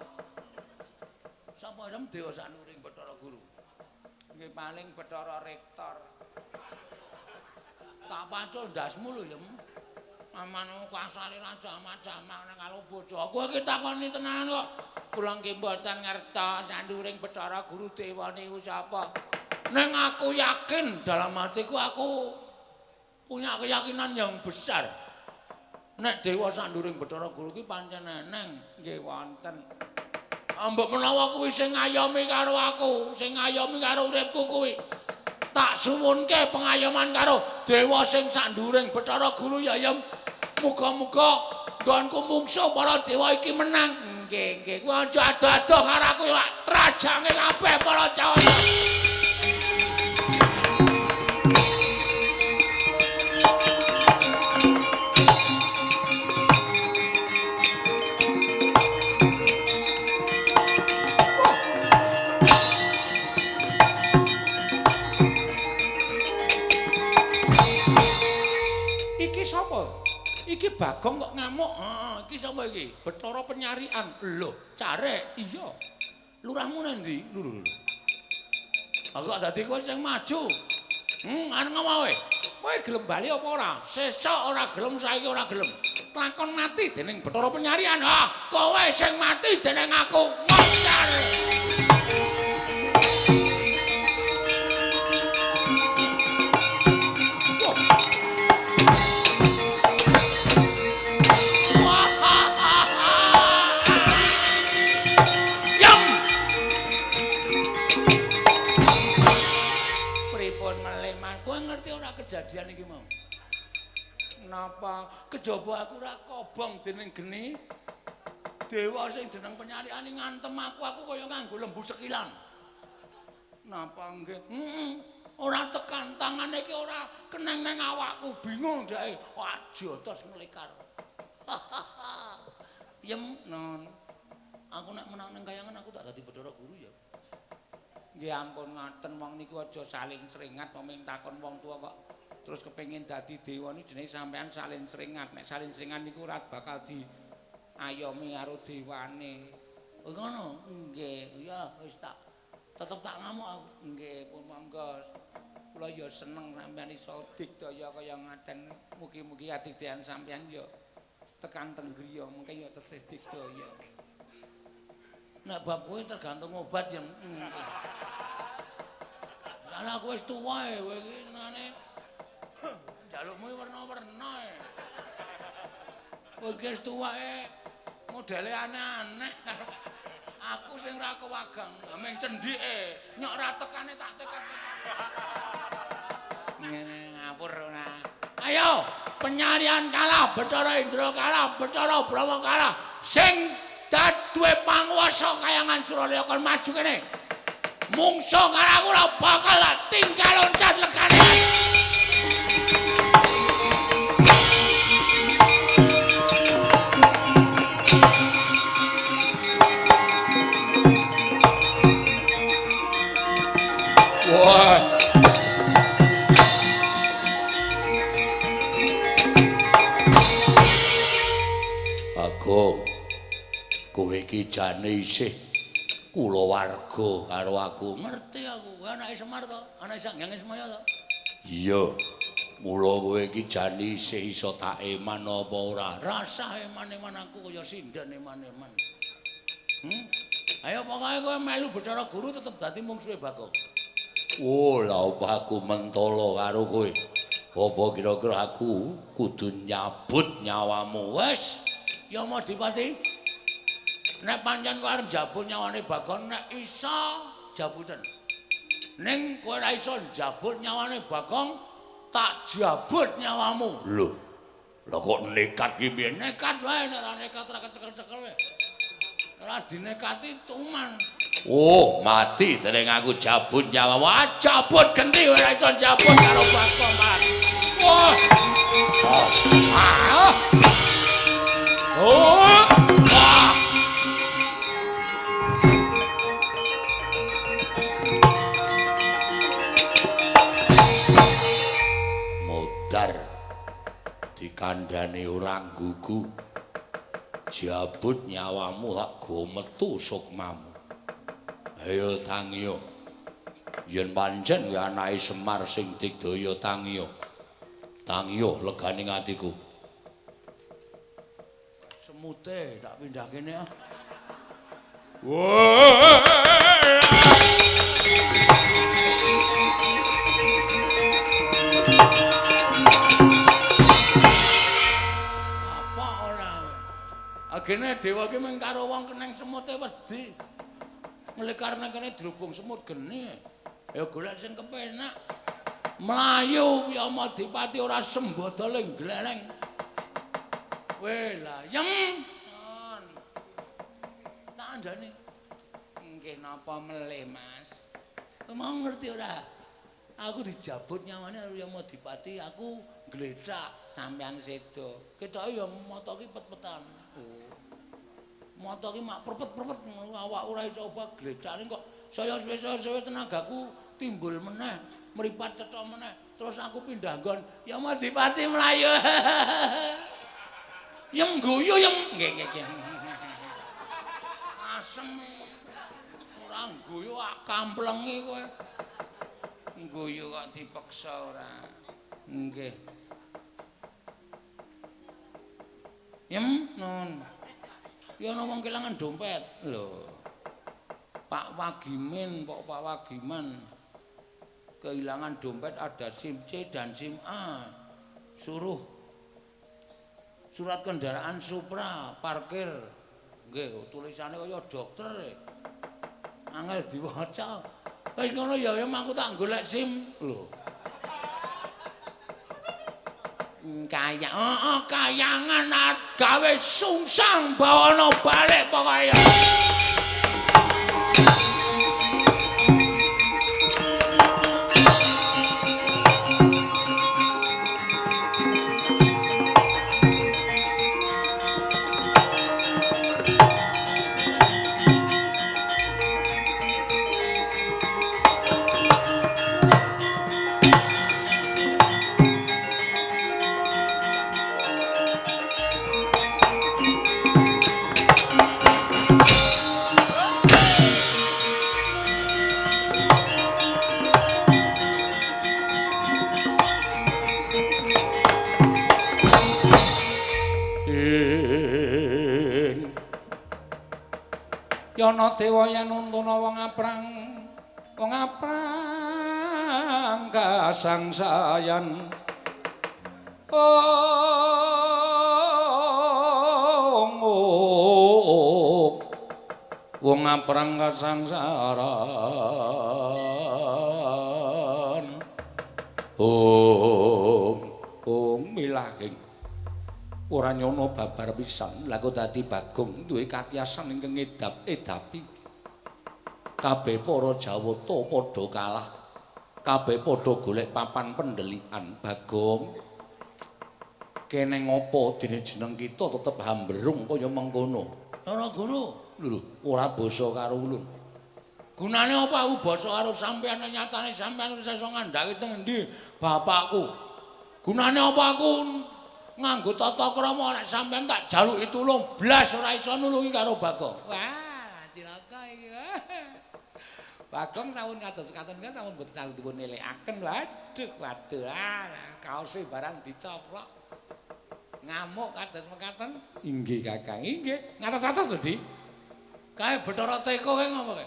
Sapa yem dewa sanduring Bathara Guru? Nggih paling Bathara Rektor. Tak pacul ndasmu lho yem. Aman kasare ra jamak-jamak nang karo bocah. Kowe ki takoni tenan kok. Kula nggih mboten ngertos sanduring Bathara Guru Dewa niku sapa. Ning aku yakin dalam hatiku aku punya keyakinan yang besar. Nek Dewa sanduring Bathara Guru ki pancen eneng nggih wonten. Mbok menawa kuwi sing ngayomi karo aku, sing ngayomi karo uripku kuwi. Tak suwunke pengayoman karo Dewa sing sanduring Bathara Guru ya yem. Muga-muga nggonku mungsuh para dewa iki menang. Nggih. Kuwi aja ado-ado karo aku ya trajange kabeh para Jawana. Iki sapa? Iki Bagong kok ngamuk. Iki sapa iki? Bathara Penyarian. Lho, Carek. Iya. Lurahmu nendi? Lho. Aku dadi kowe sing maju. Arep ngomong wae. Kowe gelem bali apa ora? Sesuk ora gelem, saiki ora gelem. Lakon mati dening Bathara Penyarian. Kowe sing mati dening aku. Moncar. Kejadian iki mau. Napa kejaba aku ora kobong dening geni? Dewa sing jeneng Penyarian ngantem aku kaya nganggo lembu sekilan. Napa nggih? Ora tekan tangane iki ora keneng nang awakku, bingung dhek. Wah, jotos melekar. Yem non. Aku nek menang nang kayangan aku tak dadi Bathara Guru ya. Nggih ampun ngoten wong niku aja saling seringat peming takon wong tuwa kok terus kepengin dadi dewa niku jenenge sampean saling seringat. Nek saling seringat niku ora bakal diayomi karo dewane. Oh ngono? Nggih, ya wis tetep tak ngamuk aku. Nggih, monggo. Kula ya seneng sampean iso digdaya kaya ngaten. Mugi-mugi adigdayan sampean ya tekan teng griya mengke ya tesih digdaya. Nek bab kowe tergantung obat yen. Salah kowe wis tuwa e kowe iki senengane jalukmu werna-werna e. Kowe iki wis tuwa e modele aneh-aneh. Aku sing ra kewagang, meng cendhike nyok ra tekane tak tekan. Ngene ngapur ora. Ayo, penyarian kalah, Bathara Indra kalah, Bathara Brama kalah. Sing duwe panguwasa kayangan Suralaya kon maju kene. Mungsa karo aku ora bakal tinggal loncat lekane. Wah. Agung. Kowe iki jane isih kulawarga karo aku. Ngerti aku, kowe anake Semar to, anake Sanghyang Ismaya to. Iya. Mula kowe iki jane isih iso tak eman apa ora? Rasah eman-eman aku kaya sinden eman-eman. Ayo pokoke kowe melu Bathara Guru tetep dadi mungsuhe Bagong. Oh, lha apa aku mentolo karo kowe? Apa kira-kira aku kudu nyabut nyawamu? Wes, ya Madipati. Nek pancen kowe arep njabut nyawane Bagong, nek iso jabuten. Ning kowe ora iso njabut nyawane Bagong, tak jabut nyawamu. Lho. Lah kok nekat ki piye? Nekat wae nek ora nekat ora kecekel-cekel wae. Ora dinekati tuman. Oh, mati dereng aku jabut nyawamu. Jabut genti ora iso jabut karo Bagong. Wah. Oh. Modar dikandhani ora gugu. Jabut nyawamu tak go metu sukmamu. Ayo Tangiya. Yen pancen kuwi anake Semar sing digdaya Tangiya. Tangiya legane atiku. Semute tak pindah kene ah. Apa ora? Agene dewa ki mung karo wong keneng semute wedi. Mulai karena kene drubung semut geni. Ya golek sing kepenak. Melayu ya Madipati ora sembodoling gleleng. Welayem. Tak andane. Nggih napa melih, Mas? Mau ngerti ora? Aku dijabut nyawane karo Yang Madipati, aku gledak sampean sedo. Ketoke ya mata ki pet-petan. Mata ki mak perpet-perpet awak ora iso obah gledane kok saya suwe-suwe tenagaku timbul meneh, mripat cethok meneh. Terus aku pindah nggon, Ya Madipati mlayu. Yang guyu yang nggih. Asem. Ora guyu kamplengi kowe. Guyu kok dipeksa ora. Nggih. Nun. Ya ana wong kelangan dompet. Lho. Pak Wagimin, Pak Wagiman. Kehilangan dompet ada SIM C dan SIM A. Suruh surat kendaraan Supra parkir. Nggih, tulisane kaya dokter. Angel diwaca. Wis ngono ya aku tak golek SIM. Lho. Kayangan gawe sungsang bawana balik pokoke. ana dewa yen nuntuna wong aprang kasangsayan wong aprang kasangsaran milahing ora nyono babar pisan lha kok dadi Bagong duwe katiasan ingkang edapi kabeh para Jawata padha kalah kabeh padha golek papan pendelikan Bagong kene ngopo dene jeneng kita tetep hambrung kaya mengkono ora guru lho ora basa karo ulun gunane apa aku basa karo sampeyan nyatane sampeyan wis iso ngandhaki teng endi bapakku gunane apa aku nganggo tata krama nek sampeyan tak jaluki tulung blas ora iso nulungi karo Bagong. Wah, cilaka iki. Bagong sampun kados-kados kan sampun boten saged dipun nilikaken. Waduh. Kaose barang dicoplok. Ngamuk kados mekaten. Inggih Kakang, inggih. Ngatos-atos lho, Di. Kae Bathara Teka kowe ngopo kowe?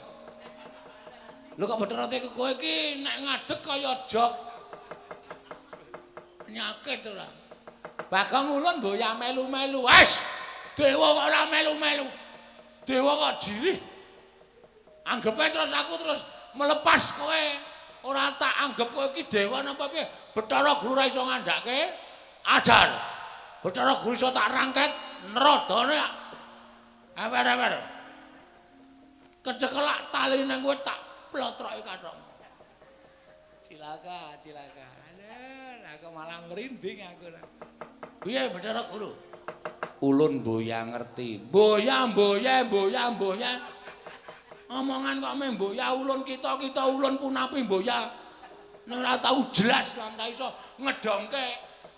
Lho kok Bathara Teka Kowe iki nek ngadeg kaya jog. Penyakit ora. Bagong ulun mboya melu-melu. Wes, dewa kok ora melu-melu. Dewa kok jirih. Anggepe terus aku terus melepas kowe. Ora tak anggap kowe iki dewa napa piye? Bathara Guru ra iso ngandhake ajar. Bathara Guru iso tak rangket nerodane. Ewer-ewer. Kecekelak tali nang kowe tak plotroki kathok. Cilaka. Aduh, aku malah merinding aku. Piye Bathara Guru? Ulun mboya ngerti. Mboya. Omongan kok meh mboya ulun kita ulun punapi mboya. Nek ora tau jelas lan ta iso ngedongke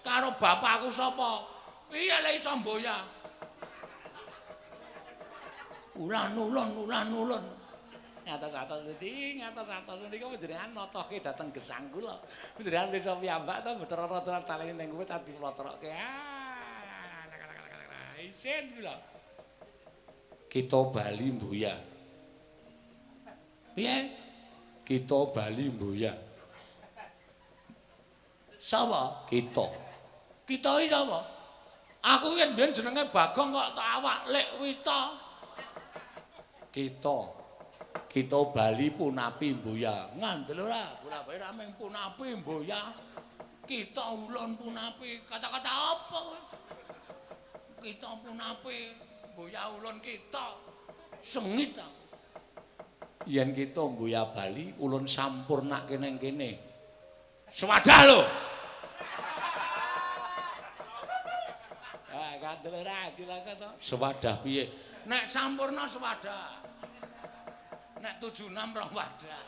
karo bapakku sapa. Piye lek iso mboya? Ulan. Ngatos-atos niku panjenengan notoke dhateng gesang kula. Panjenengan bisa piyambak ta Bathara talene ning kowe tak diplotrokke. Isin kula. Kita Bali mboya. Piye? Kita Bali mboya. Sapa? Kita. Kita iki sapa? Aku yen mbiyen jenenge Bagong kok tak awak Lek Wita. Kita Bali punapi mboya. Ngandel ora? Ora bae ra mung punapi mboya. Kita ulun punapi. Kata-kata apa kowe? Kita punapi mboya ulun kita. Sengit ta. Yen kita mboya Bali ulun sampurnake ning kene. Sewadah lho. Ah, kandel ora cilaka to. Sewadah piye? Nek sampurna sewadah. Nek 76 rong wadah.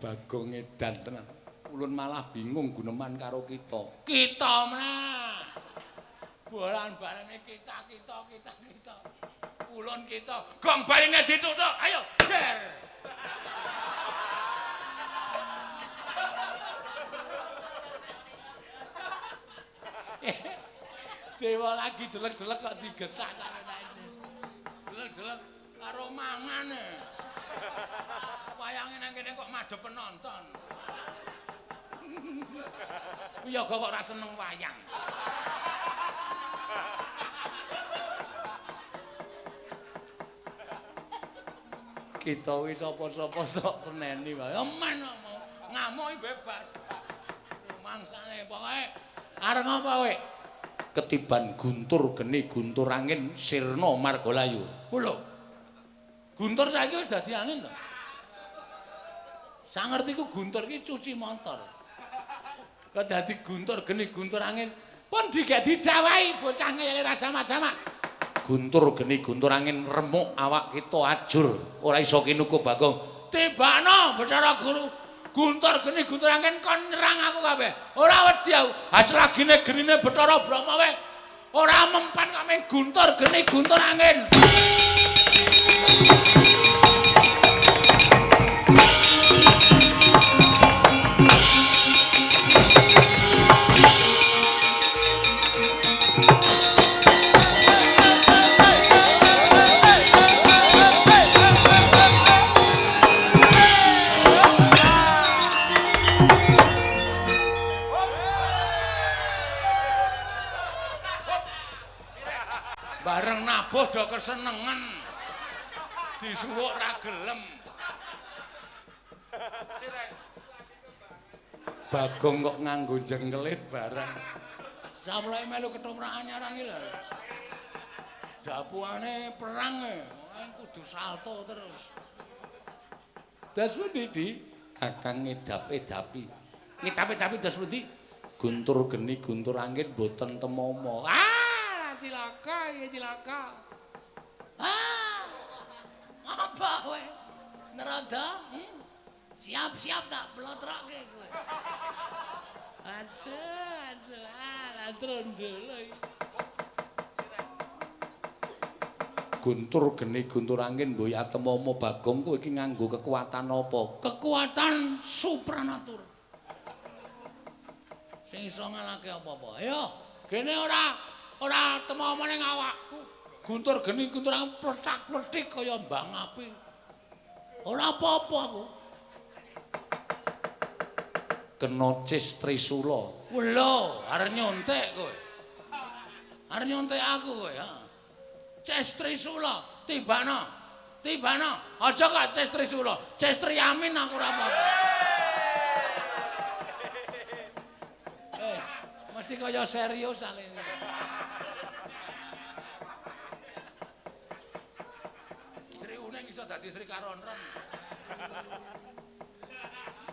Bagong edan tenan. Ulun malah bingung guneman karo kita. Kita meneh. Bolan-balane kita. Ulun kita. Gong baline ditutuk. Ayo, der. Dewa lagi delek-delek kok digetak ta Delek-delek karo mangan. Wayange nang kene kok madhep penonton. Yoga kok ora seneng wayang. Kita wis sapa-sapa tok seneni wae. Men ngamuk bebas. Mangsane pokoke areng apa kowe? Ketiban guntur geni guntur angin sirna margalayu. Lho. Guntur saiki wis dadi angin to. Sangertiku guntur iki cuci motor. Kok dadi guntur geni guntur angin pun digek didawahi bocah ngene rasa macam. Guntur geni guntur angin remuk awak kita ajur ora iso kinuku Bagong. Tibano Bathara Guru. Guntur geni guntur angin kon nyerang aku kabeh. Ora wedi aku. Haslagine genine Bathara Brahma wae. Ora mempan kok meng guntur geni guntur angin. do kesenengan. Disuwuk ra gelem. Bagong kok nganggo jengkelit barang. Sapleke melu ketoprak anyaran iki lho. Dapuane perang kudu salto terus. Das pundi, Di? Kakang ngedap-edapi. Ngedap-edapi das pundi? Guntur geni guntur angin boten temomo. Ah, cilaka ya cilaka. Ah. Apa kowe? Nerada? Siap-siap tak blotroke kowe. Aduh, trondol. Guntur geni guntur angin mboya temomo Bagong kowe iki nganggo kekuatan apa? Kekuatan supranatur. Sing iso ngalahke apa-apa. Ayo, gene ora temomo ning awakku. Guntur geni guntur angin pletak-pletik kaya mbang api. Ora apa-apa aku. Kena cis Trisula. Lho, arep nyontek kowe. Arep nyontek aku kowe, ha. Cis Trisula, tibana. Tibana. Aja kok Cis Trisula, Cis Triamin aku ora apa-apa. Mesti kaya serius ale. Sri Uning iso dadi Sri Karonron.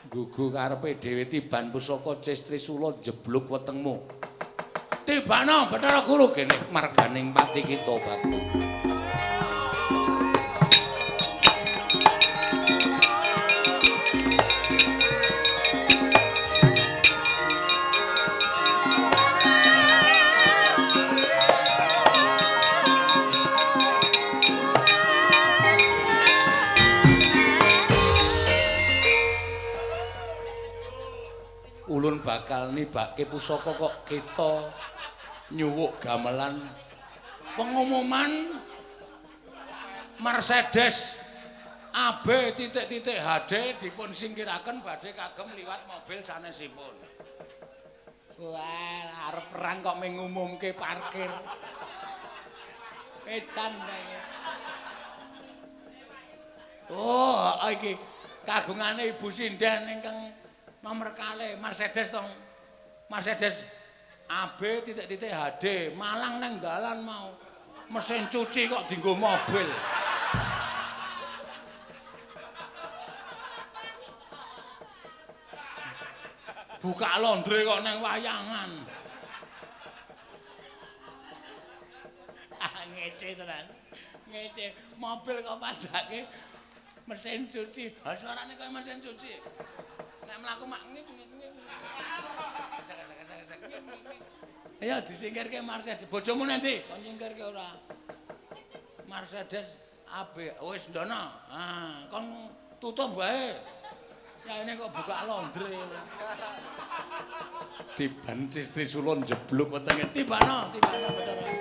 Gugu karepe dhewe tiban pusaka cis Trisula jebluk wetengmu. Tibana Bathara Guru kene marganing pati kita Bagong. Ulun bakal nibake pusaka kok kita nyuwuk gamelan pengumuman Mercedes AB titik-titik HD dipun singkiraken badhe kagem liwat mobil sanesipun. Wah, arep perang kok mengumumke parkir. Edan iki. Oh, iki kagungane Ibu Sinden ingkang nomor kalih Mercedes tong. Mercedes AB titik-titik HD Malang neng dalan mau. Mesin cuci kok dienggo mobil. Buka laundry kok neng wayangan. Ngece tenan. Ngece mobil kok padake mesin cuci. Ha suarane kaya mesin cuci. Nek mlaku mak ayo disingkirke Mercedes. Bojomu nanti kon nyingkirke ora. Mercedes AB wis ndono. Ah, kon tutup wae. Ya ini kok buka laundry. Tiban cis Trisula jebluk wetenge. Tibana Bathara.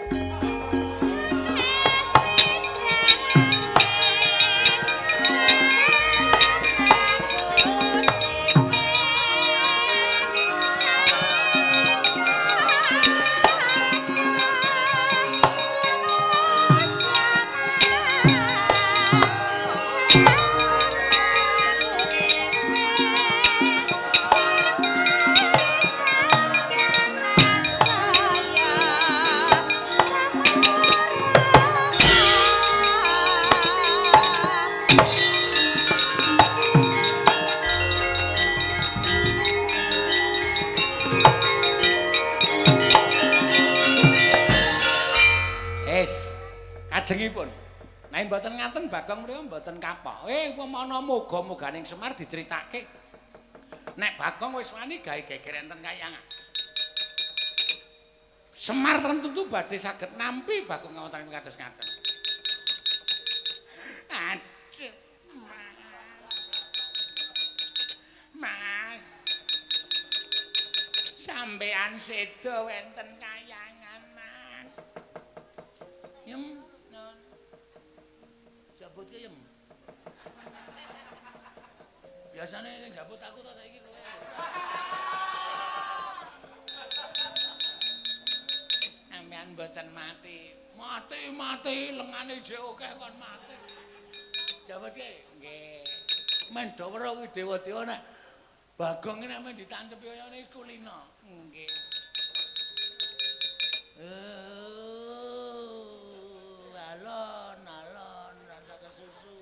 Kajengipun. Nek mboten ngaten Bagong mriyo mboten kapok. Upama ana muga-muganing Semar diceritake. Nek Bagong wis wani gawe geger enten kayangan. Semar tentu badhe saged nampi Bagong kawontenan kados ngaten. Aduh. Mas. Sampean sedo wenten kayangan, Mas. Yem jabut ke yem. Biasane sing jabut aku to saiki kowe. Sampeyan mboten mati. Mati lengane jek akeh kon mati. Jawab ki nggih. Men do weruh kuwi dewa-dewa nek Bagong iki nek men ditancepi oyone wis kulina. Nggih. Alon rasa kesusu.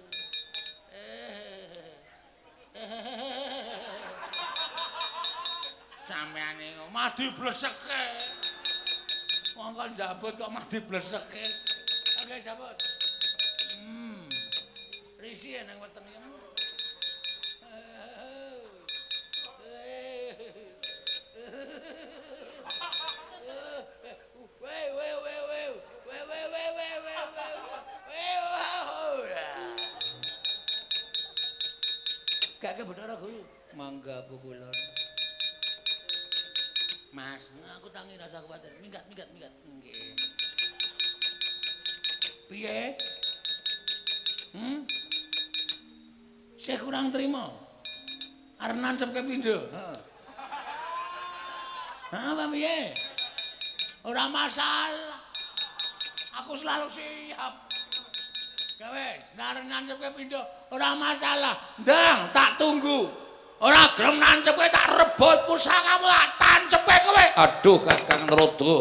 Sampeyan niku mati bleseke. Wong kon jabut kok mati bleseke. Oke, jabut. Risi nang weteng iki. Kakek Bathara Guru, mangga Bu Kulon. Mas, aku tangi rasa kuwatir. Minggat. Nggih. Piye? Saya kurang terima. Arep nancepke pindho. Heeh. Apa piye? Ora masalah. Aku selalu siap. Wes, arep nancepke pindho, ora masalah. Ndang, tak tunggu. Ora gelem nancepke tak rebut pusakamu tak tancepke kowe. Aduh Kakang Narodo.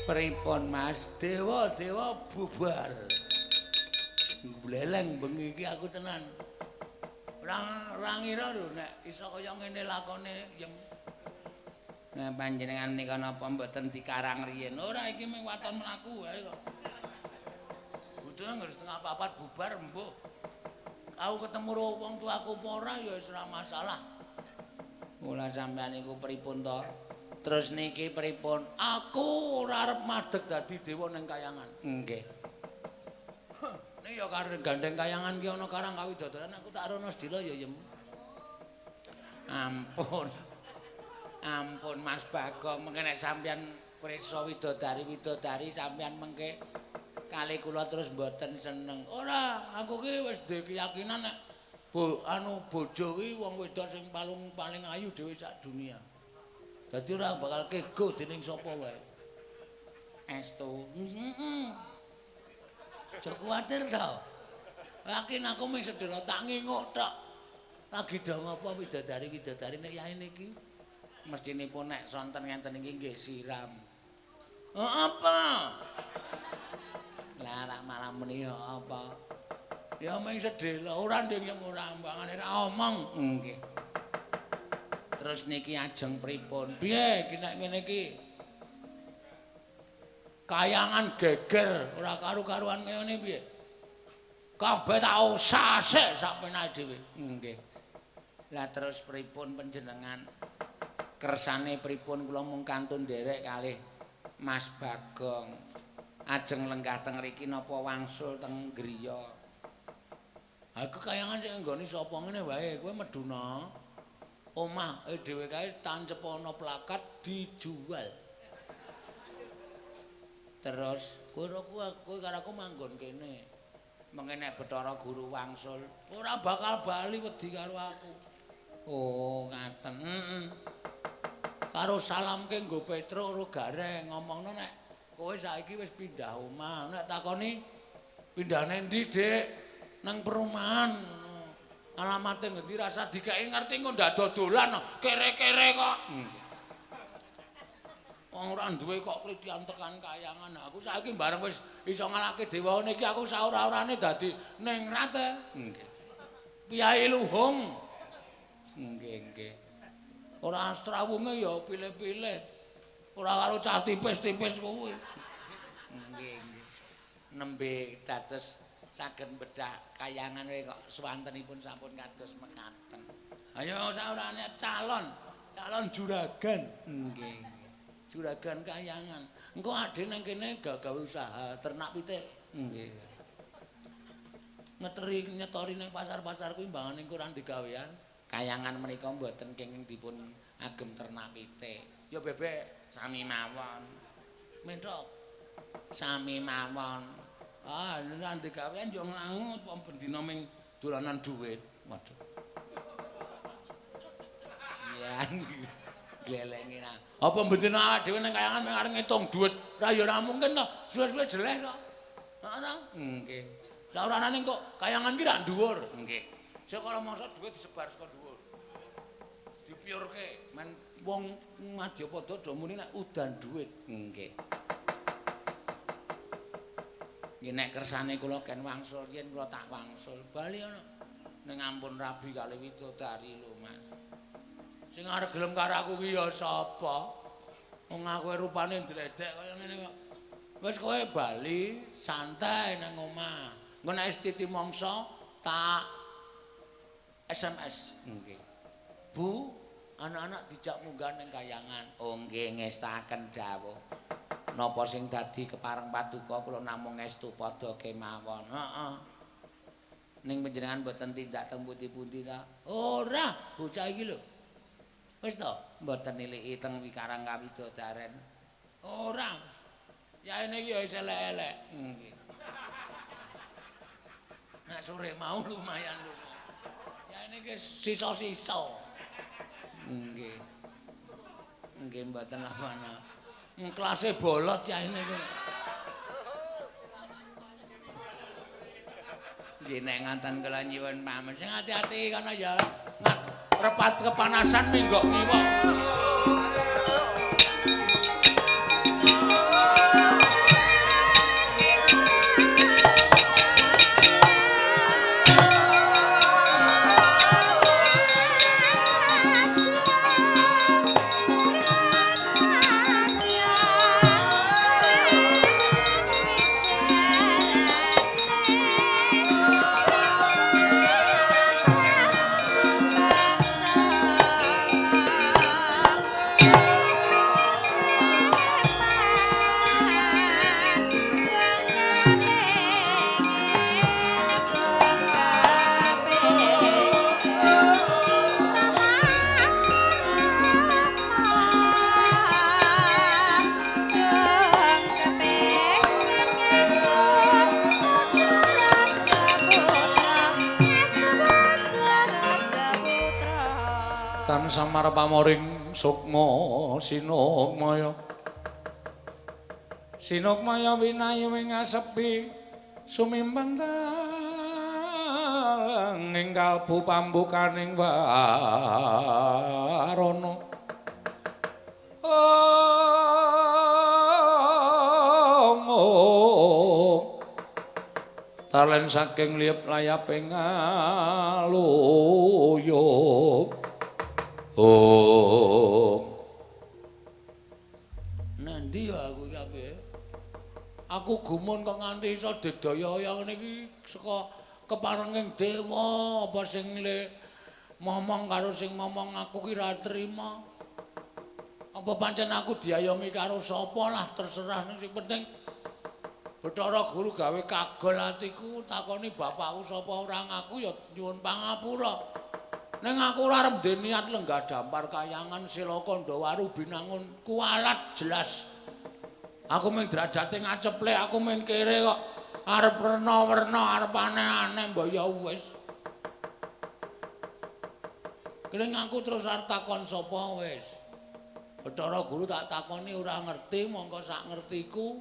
Pripun Mas? Dewa bubar. Bleleng bengi iki aku tenan. Ora ngira lho nek iso kaya ngene lakone yem. Nah panjenengan menika napa mboten dikarang riyen? Ora iki mung waton mlaku wae kok. Budhe nggih setengah papat bubar mbuh. Aku ketemu wong tuaku apa ora ya wis ora masalah. Mula sampeyan niku pripun to? Terus niki pripun? Aku ora arep madeg dadi dewa ning kayangan. Nggih. Nek ya karo gandeng kayangan ki ana Karang Kawidodoran aku tak rono sedila ya yem. Ampun Mas Bagong, mengke nek sampeyan prisa widodari sampeyan mengke kali kula terus mboten seneng. Ora, aku ki wis duwe keyakinan nek bojo ki wong wedok sing paling ayu dhewe sak dunia. Dadi ora bakal kego dening sapa wae. Estu. Aja kuwatir to. Yakin aku mung sedera tak nginguk tok. Lagi do ngopo widodari nek yae niki? Mestinipun nek sonten ngenten iki nggih siram. Apa? Lah rak malah muni apa? Ya mung sedela ora ndeng yang ora mbangane ra omong. Nggih. Terus niki ajeng pripun? Piye ki nek ngene iki? Kayangan geger ora karu-karuan ngene piye? Kabeh tak usah-usah sak penake dhewe. Nggih. Lah terus pripun panjenengan? Kersane pripun kula mung kantun nderek kalih Mas Bagong. Ajeng lenggah teng mriki napa wangsul teng griya? Aku kayangan sing nggone sapa ngene wae, kowe meduna. Omah dhewe kae tancep ana plakat dijual. Terus kowe karo aku manggon kene. mengke nek Bathara Guru wangsul Ora bakal bali wedi karo aku. oh ngaten. Karo salamke nggo Petruk karo Gareng ngomongno nek kowe saiki wis pindah omah. Nek takoni pindahne ndi, Dik? Nang perumahan. Alamate ngendi rasa dikeki ngerti kok ndak dodolan kere-kere kok. Wong ora duwe kok klitian tekan kayangan. Aku saiki bareng wis iso ngalahke dewa niki aku saora-orane dadi ningrat. Nggih. Piyai Luhung. Nggih. Ora astrawunge ya pilih-pilih. Ora karo cah tipis-tipis kuwi. Nggih. Nembe dados saged bedah kayangan wae kok swantenipun sampun kados mekaten. Ayo saurane calon juragan. Nggih. Juragan kayangan. Engko ade nang kene gawe usaha ternak pitik. Nggih. Nyetori nang pasar-pasar kuwi mbangane kurang digawean. Kayangan menika mboten kenging dipun agem ternak pitik. Ya bebek Sami mawon. mentok. Sami mawon. Ah, nanti gawean yo nglangut wong bendina ming dolanan dhuwit. Waduh. Sian. Glelengi nang. Apa bendina awake dhewe ning kayangan ming arep ngitung dhuwit. Ra ya ora mungkin to. Suwe-suwe jeleh to. Heeh ta? Nggih. Saurane kok kayangan ki ra dhuwur. Nggih. Sik kala mangsa dhuwit disebar saka dhuwur. Dipiurke men wong Madyapada do muni nek udan dhuwit. Nggih. Nggih nek kersane kula ken wangsul yen kula tak wangsul bali ana ning ampun rabi kali widodari lho Mas. Sing arep gelem karo aku ki ya sapa? Wong aku rupane ndledek kaya ngene kok. Wis kowe bali santai nang omah. Engko nek titi mangsa tak SMS. Nggih. Bu, anak-anak dijak munggah ning kayangan. Oh nggih ngestaken dawuh. Napa sing dadi kepareng paduka kula namung estu padha kemawon. Heeh. Ning panjenengan mboten tindak teng pundi-pundi ta? Ora, bocah iki lho. Wis to, mboten niliki teng Wikarang Kawidodaren. Ora. Yaene iki ya wis elek-elek. Nggih. Nah sore mau lumayan lho. Yaene iki sisa-sisa. Nggih. Nggih mboten apa-apa. Kelase bolot ya ini kok. Nggih nek ngaten kula nyuwun pamit. Sing ati-ati kana ya. Repat kepanasan minggok ngiwok. Samar pamoring sukma sinukmaya sinukmaya winayu ing asepi sumimpentang ing kalbu pambukaning warana talen saking liep layaping aluyuk. Oh. Nanti ya aku kabeh. Aku gumun kok nganti iso digdaya ngene iki saka keparenging dewa apa sing le momong karo sing momong aku ki ra trima. Apa pancen aku diayomi karo sapa lah terserah sing penting Bathara Guru gawe kagol atiku takoni bapakku sapa ora ngaku ya nyuwun pangapura. Ning aku ora arep ndek niat lenggah dampar kayangan Silakanda Waru binangun kualat jelas. Aku mung derajate ngaceplek, aku mung kere kok arep werna-werna, arep aneh-aneh mbok ya wis. Kene aku terus arep takon sapa wis. Bathara Guru tak takoni ora ngerti, mongko sak ngertiku.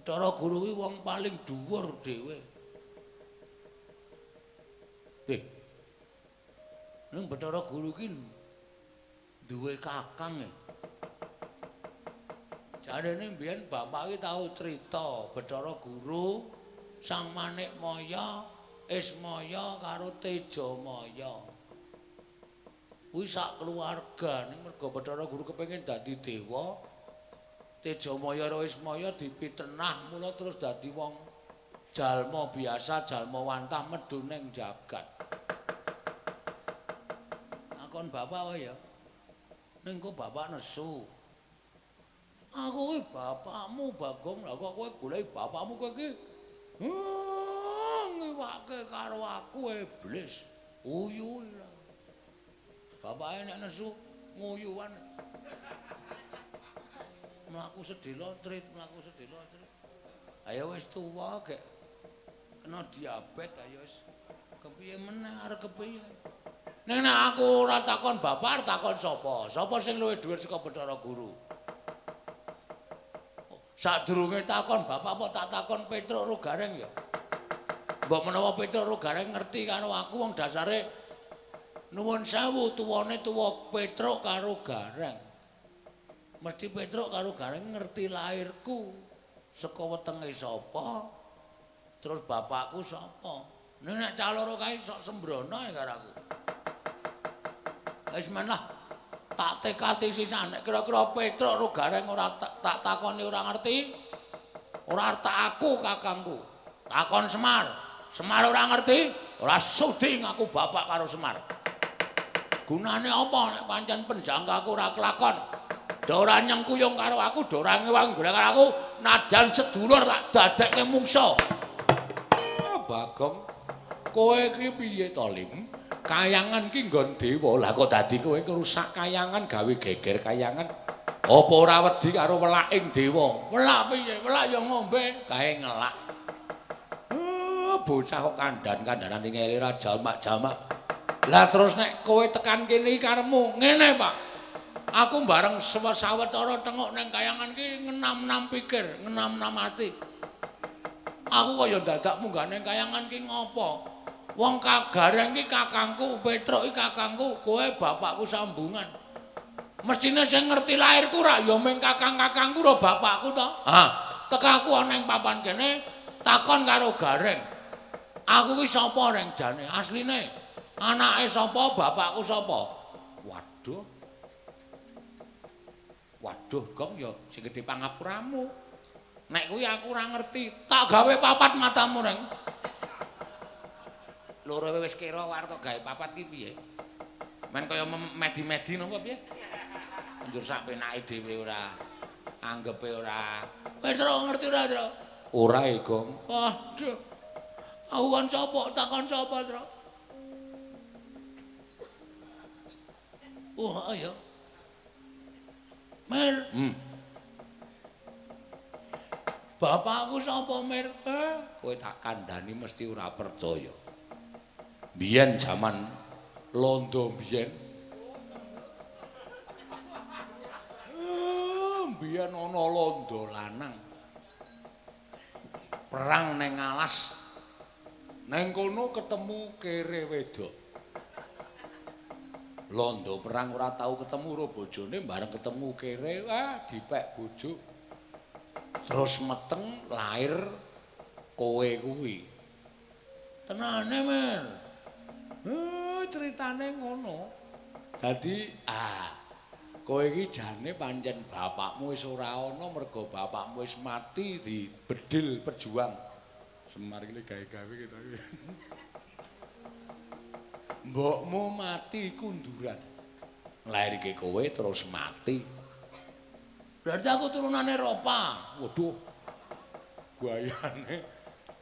Bathara Guru kuwi wong paling dhuwur dhewe. Nang Bathara Guru ki duwe kakang e. Jarene mbiyen bapake tau crita Bathara Guru Sang Manikmaya, Ismaya karo Tejamaya. Kuwi sak keluarga ning mergo Bathara Guru kepengin dadi dewa. Tejamaya karo Ismaya dipitenah mula terus dadi wong jalma biasa, jalma wantah medhu ning jagat. Kon bapak wae ya. Ning kok bapak nesu. Aku kuwi bapakmu Bagong, lha kok kowe goleki bapakmu kowe iki. Ngiwake karo aku iblis. Uyu. Bapake nek nesu nguyuan. mlaku sedhela trit, mlaku sedhela trit. Ayo wis tuwa gek kena diabetes ayo wis. Kepiye meneh arep kepiye? Ning nek aku ora takon bapak, takon sapa? Sapa sing luwih dhuwit saka Bathara Guru? Sadurunge takon bapak apa tak takon Petruk Rogareng ya? Mbok menawa Petruk Rogareng ngerti karo aku wong dasare nuwun sewu tuwane tuwa Petruk karo Gareng. Mesti Petruk karo Gareng ngerti lairku. Saka wetenge sapa? Terus bapakku sapa? Nek cah loro kae sok sembrono ya karo aku. Wis men lah. Tak tekati sisan nek kira-kira Petruk Rogareng ora tak takoni ora ngerti. Ora tak aku kakangku. Takon Semar. Semar ora ngerti, ora sudi ngaku bapak karo Semar. Gunane apa nek pancen penjangkaku ora kelakon? Do ora nyengkuyung karo aku, do ora ngewang karo aku, najan sedulur tak dadekke mungsa. Bagong, kowe iki piye to, Lim? Kayangan ki nggon dewa. Lah kok dadi kowe ngrusak kayangan gawe geger kayangan. Apa ora wedi karo welaking dewa? Welak piye? Welak ya ngombe, Kae ngelak. Bocah kok kandan-kandanan ning elira jamak-jamak. Lah terus nek kowe tekan kene iki karepmu ngene, Pak. Aku bareng sawetara tengok ning kayangan ki ngenam-enam pikir, ngenam-enam ati. Aku kaya dadak munggah ning kayangan ki ngopo? Wong Kagareng ki kakangku, Petruk ki kakangku, kowe bapakku sambungan. Mestine sing ngerti lairku ra ya mung kakang-kakangku ro bapakku to. Ha, tekaku ana ning papan kene takon karo Gareng. Aku ki sapa reng jane? Asline anake sapa, bapakku sapa? Waduh. Waduh, Gong ya sing gedhe pangapuramu. Nek kuwi aku ora ngerti, tak gawe papat matamu reng. Loro wis kira warta gawe papat ki piye? Men kaya medi-medi napa piye? Njur sak penake dhewe ora anggepe ora. Petruk ngerti ora, Tru? Ora e, Gong. Waduh. Aku kon sapa? Takon sapa, Tru? Oh, ayo. Mir. Bapakku sapa, Mir? Kowe tak kandhani mesti ora percaya. Biyen jaman londo biyen. Biyen ana londo lanang. Perang ning alas. Neng kono ketemu kere wedok. Londo perang ora tau ketemu karo bojone, bareng ketemu kere, wah dipek bojo. Terus meteng lahir kowe kuwi. Tenane, Mir. Ceritane ngono. Dadi kowe iki jane pancen bapakmu wis ora ana mergo bapakmu wis mati di bedil pejuang. Semar iki gawe-gawe kita iki. Mbokmu mati kunduran. Lairke kowe terus mati. Berarti aku turunane Ropa. Waduh. Guayane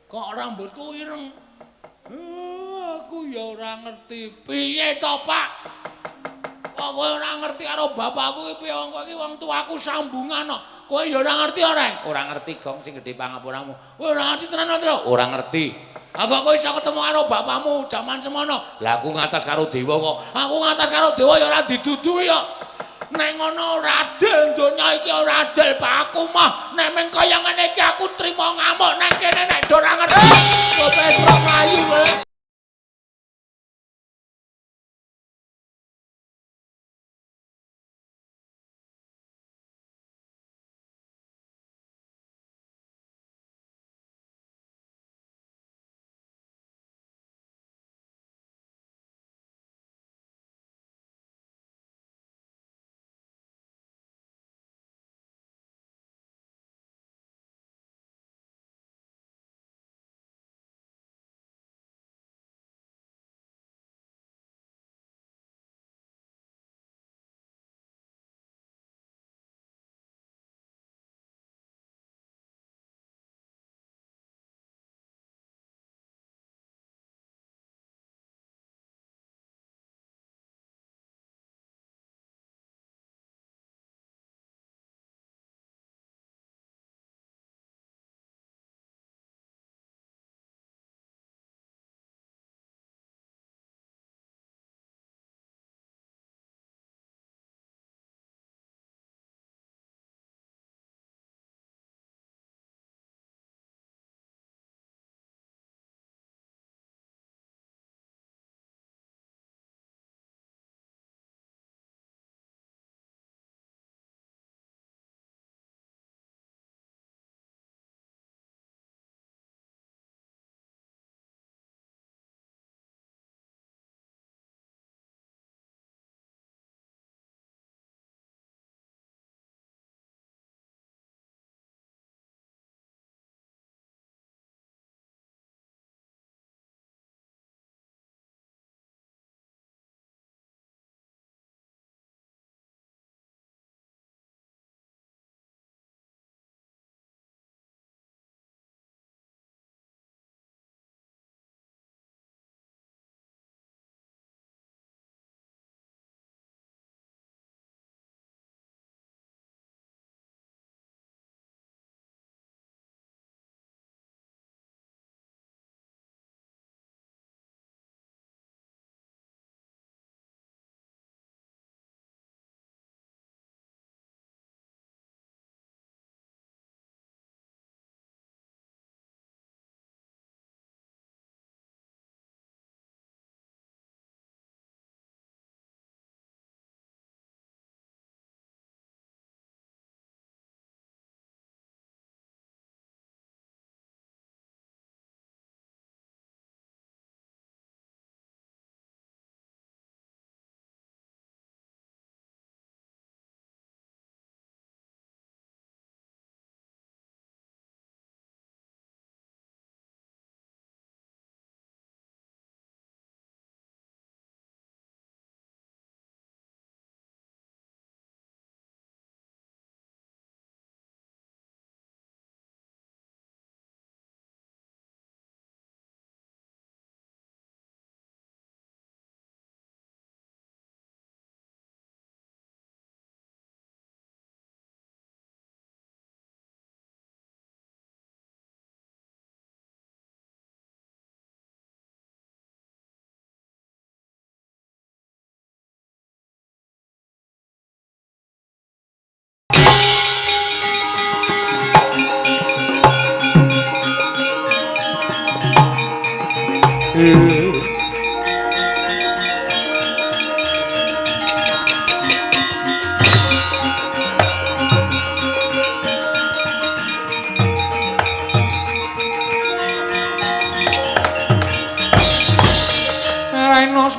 Kok rambutku ireng? aku ya ora ngerti. Piye to, Pak? Kok kowe ora ngerti karo bapakku iki piye wong kowe iki wong tuaku sambungan kok. Kowe ya ora ngerti ora? Ora ngerti Gong sing gedhe pangapuramu. Kowe ora ngerti tenan, Tru? Ora ngerti. Aku kok iso ketemu karo bapakmu jaman semono. Lah aku ngatas karo dewa kok. Aku ngatas karo dewa ya ora diduduhi kok. Nek ngono ora adil donya iki ora adil, Pak. Aku mah nek meng kaya ngene iki aku trimo ngamuk nang kene nek do ora ngerti. Kok Petruk mlayu kowe.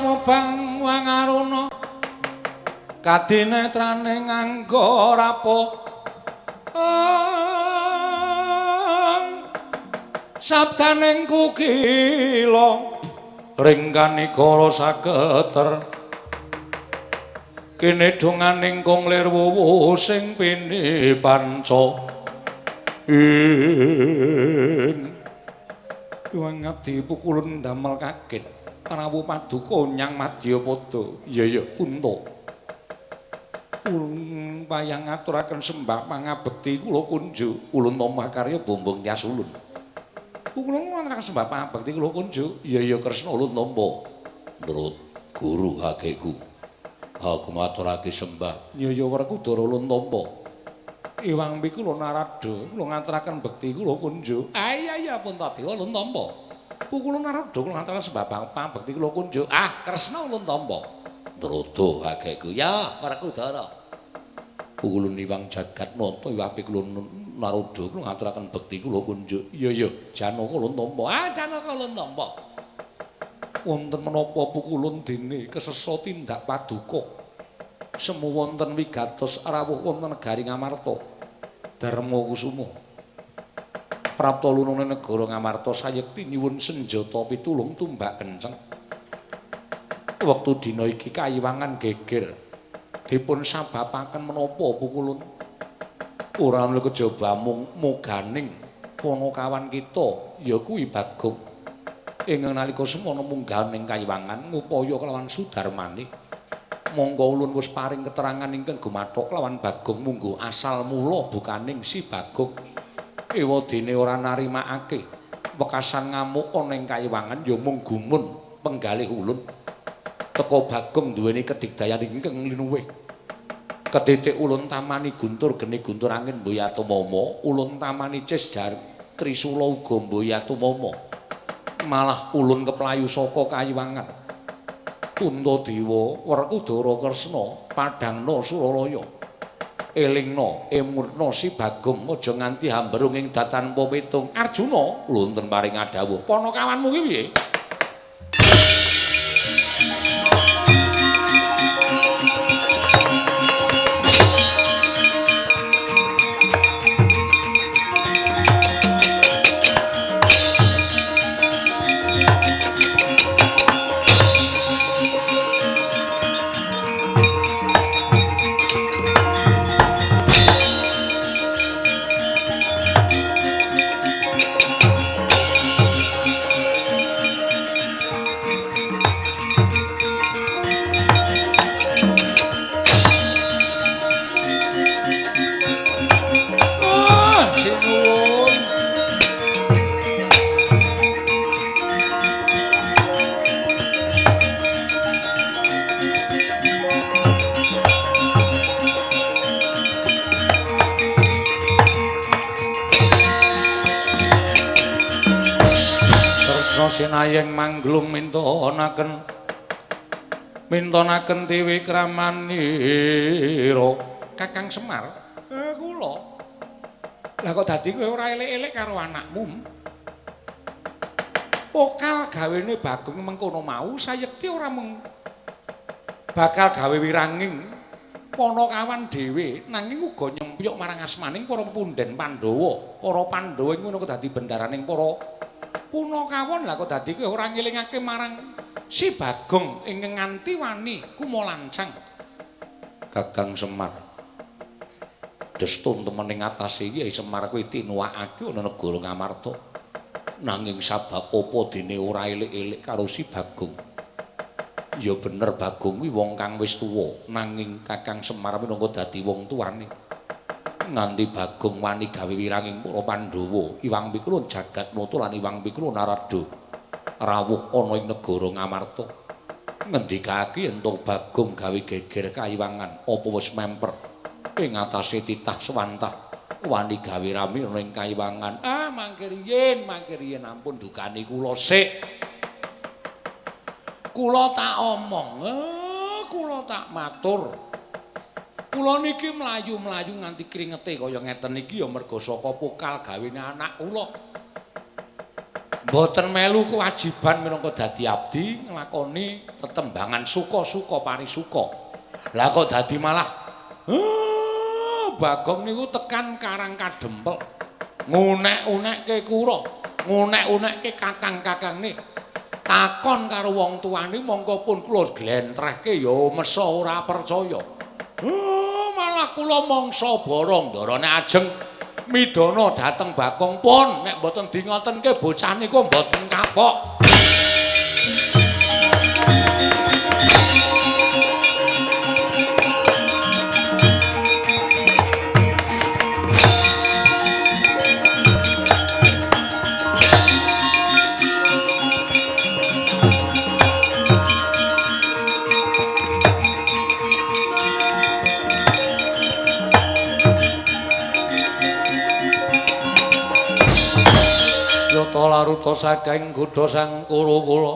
mubang wangaruna kadinetrane nganggo rapo sabdaning kukila ringkani kala saketer kene donganing konglir wuwu sing pini panca wangati pukulen damel kaget rawuh paduka nyang Madyapada iya punta ulun payah ngaturaken sembah pangabekti kula kunjuk ulun tamah karya bombong tias ulun ulun ngaturaken sembah pangabekti kula kunjuk iya Kresna ulun tampa nurut guru hakeku aku ngaturake sembah iya Werkudara ulun tampa Iwang Pikula Narada kula ngaturaken bekti kula kunjuk. Iya Puntadewa ulun tampa. Kula Narada kula ngaturaken sembah pangabekti kula kunjuk. Kresna ulun tampa. Nrada hakeku ya Werkudara. Kula Iwang Jagatnata Iwang Pikula Narada kula ngaturaken bekti kula kunjuk. Iya Janaka ulun tampa. Janaka ulun tampa. Wonten menapa pukulun dene kesesa tindak paduka. Semu wonten wigatos rawuh wonten negari Ngamarta. Darma Kusuma prapta lunane negara Ngamarta sayekti nyuwun senjata pitulung tumbak kenceng. Wektu dina iki kayiwangan geger dipun sababaken menapa pukulun ora ana kejaba mung muganing panakawan kita ya kuwi Bagong ing nalika semana mungganing kayiwangan ngupaya kelawan Sudarmane. Monggo ulun wis paring keterangan ingkang gumathok lawan Bagong munggo asal mula bukaning si Bagong ewadene ora narimakake wekasan ngamuk ana ing kayiwangan ya mung gumun penggalih ulun teka Bagong duweni kedigdayan ingkang linuwih ketitik ulun tamani guntur geni guntur angin Mboyatumama ulun tamani Cisjar Trisula uga Mboyatumama malah ulun keplayu saka kayiwangan Puntadewa Werkudara Kresna padhangna Suralaya elingna emurna si Bagong aja nganti hambrung ing datan pepitung Arjuna wonten paring adhawuh panakawanmu ki piye Sinayeng manglung mintonaken dewe kramanira Kakang Semar kula lah kok dadi kowe ora elek-elek karo anakmu pokal gawene Bagong mengkono mau sayekti ora mung bakal gawe wiranging panakawan dhewe nanging uga nyempyuk marang asmaning para punden Pandhawa para Pandhawa ngono kok dadi bendaraning para punakawan lah kok dadi kowe ora ngelingake marang si Bagong ingkang nganti wani kumolancang Kakang Semar destun temen ing atase Kyai Semar kuwi tinuwakake ana negara Ngamarta nanging sabab apa dene ora elik-elik karo si Bagong ya bener Bagong kuwi wong kang wis tuwa nanging Kakang Semar minangka dadi wong tuane nganti Bagong wani gawe wiranging para Pandhawa Iwang Pikula Jagatnata lan Iwang Pikula Narada rawuh ana ing negara Ngamarta ngendikake ento Bagong gawe geger kayiwangan apa wis memper ing atase titah swantah wani gawe rame ana ing kayiwangan mangke riyen ampun dukani kula sik kula tak omong kula tak matur kula niki mlayu-mlayu nganti kringete kaya ngeten iki ya merga saka pokal gawene anak kula. Mboten melu kewajiban minangka dadi abdi nglakoni tetembangan suka-suka parisuka. Lah kok dadi malah Bagong niku tekan Karang Kadempel. Ngunek-unekke kura, ngunek-unekke kakang-kakangne. Takon karo wong tuane mongko pun kula glentrehke ya mesa ora percaya. Malah kula mangsa barang-darane ajeng midana dhateng Bagong pun nek mboten dingotenke bocah niku mboten kapok. Laruta saking Gudha Sang Kurukula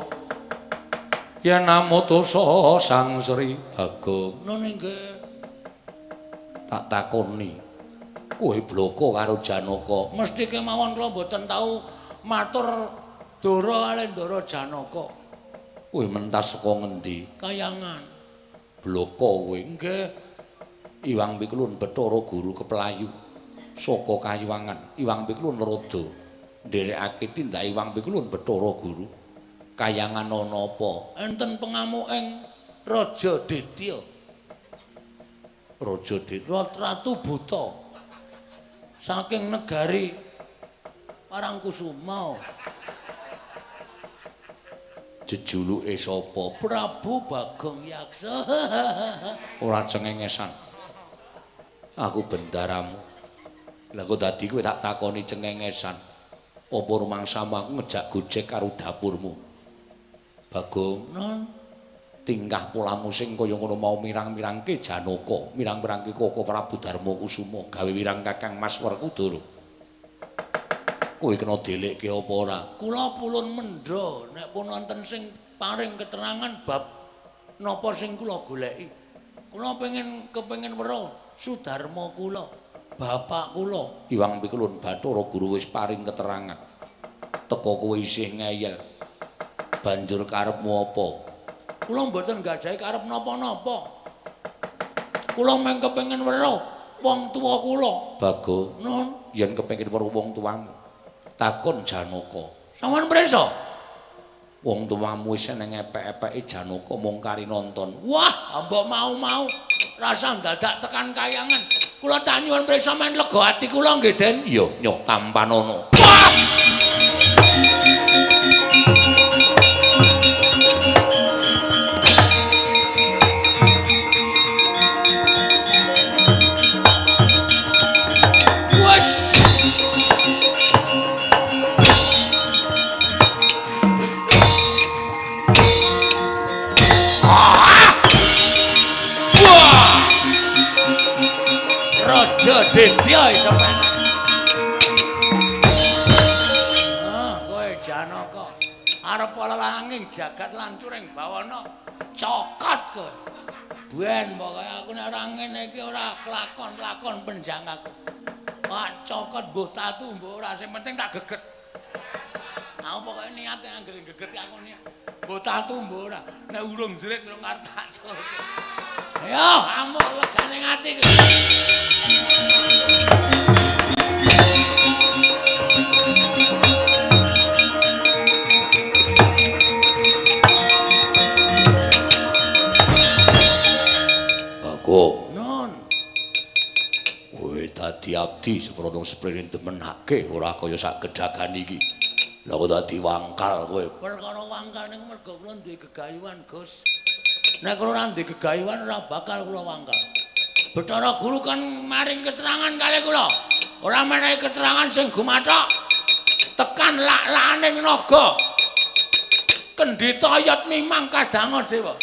yen namutusa Sang Sri Bagong. Nggih. Tak takoni, kowe bloko karo Janaka. Mesti kemawon kula mboten tau matur Dara kali Ndara Janaka. Kowe mentas saka ngendi? Kayangan. Bloko kowe. Nggih. Iwang Pikulun Bathara Guru Keplayu saka Kayuwangan. Iwang Pikulun Rada nderekake tindak Iwang Pikulun Bathara Guru. Kayangan ana apa? Enten pengamuking Raja Ditya. Raja Ditya Ratu Buta. Saking negari Parangkusuma. Jejuluke sapa? Prabu Bagong Yaksa. Ora cengengesan. Aku bendaramu. Lah kok dadi kowe tak takoni cengengesan. Apa rumangsamu aku ngejak gojek karo dapurmu? Bagong, non tingkah polamu sing kaya ngono mau mirang-mirangke Janaka, mirang-mirangke Koko Prabu Darma Kusuma, gawe wirang Kakang Mas Werkudara. Kowe kena delekke apa ora? Kula pulun mendha nek pun wonten sing paring keterangan bab napa sing kula goleki. Kula kepengin weruh Sudarma kula. Bapak kula Iwang Pikulun Bathara Guru wis paring keterangan. Teko kowe isih ngeyel. Banjur karepmu apa? Kula mboten gadahi karep napa-napa. Kula mung kepengin weruh wong tuwa kula. Bagong, Nun, yen kepengin weruh wong tuamu, takon Janaka. sampean prisa? Wong tuamu wis nang epek-epeke Janaka mung kari nonton. Wah, mbok mau rasa dadak tekan Kayangan. Kula tak nyuwun prisa men lega ati kula nggih, Den. Iya, nyok tampan ono. Wes. Raja Ditya iso menang. Kowe Janaka arep lelanging jagat lancuring bawana cokot kowe. Ben pokoke aku nek ora ngene iki ora kelakon-kelakon penjang aku. Wah cokot mbuh tatu mbuh ora sing penting tak geget. Aku pokoke niate anggere geget aku niat. Mbuh tatu mbuh ora. Nek urung jerit urung arep tak sulke. Ayo, amuk legane ati iki. Bagong, Non, kowe dadi abdi seprono spririn demenake ora kaya sak gedhagan iki. Lah kok dadi wangkal kowe. perkara wangkal ning mergo kula duwe gegayuhan, Gus. Nek kula ora duwe gegayuhan ora bakal kula wangkal. Bathara Guru kan maring keterangan kali kula. Ora menehi keterangan sing gumathok. Tekan lak-lakaning naga. Kendhita Ayat Mimang kadang dewa.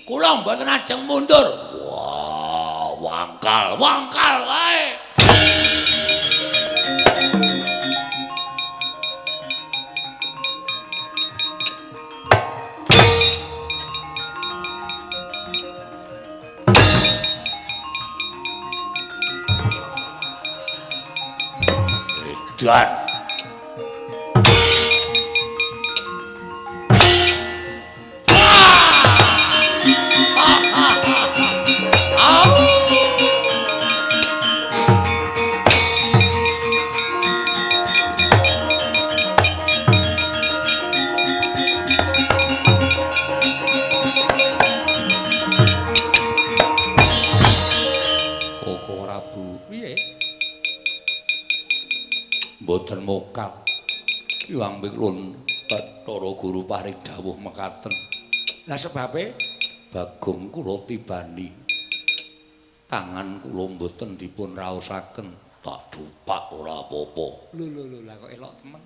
Kula mboten ajeng mundur. Wah, wangkal. Wangkal wae. Dan mboten mokal. Iwang Pikulun Bathara Guru paring dawuh mekaten. Lah sebabe Bagong kula tibani. Tangan kula mboten dipun raosaken. Tak dupak ora apa-apa. Lho lah kok elok temen.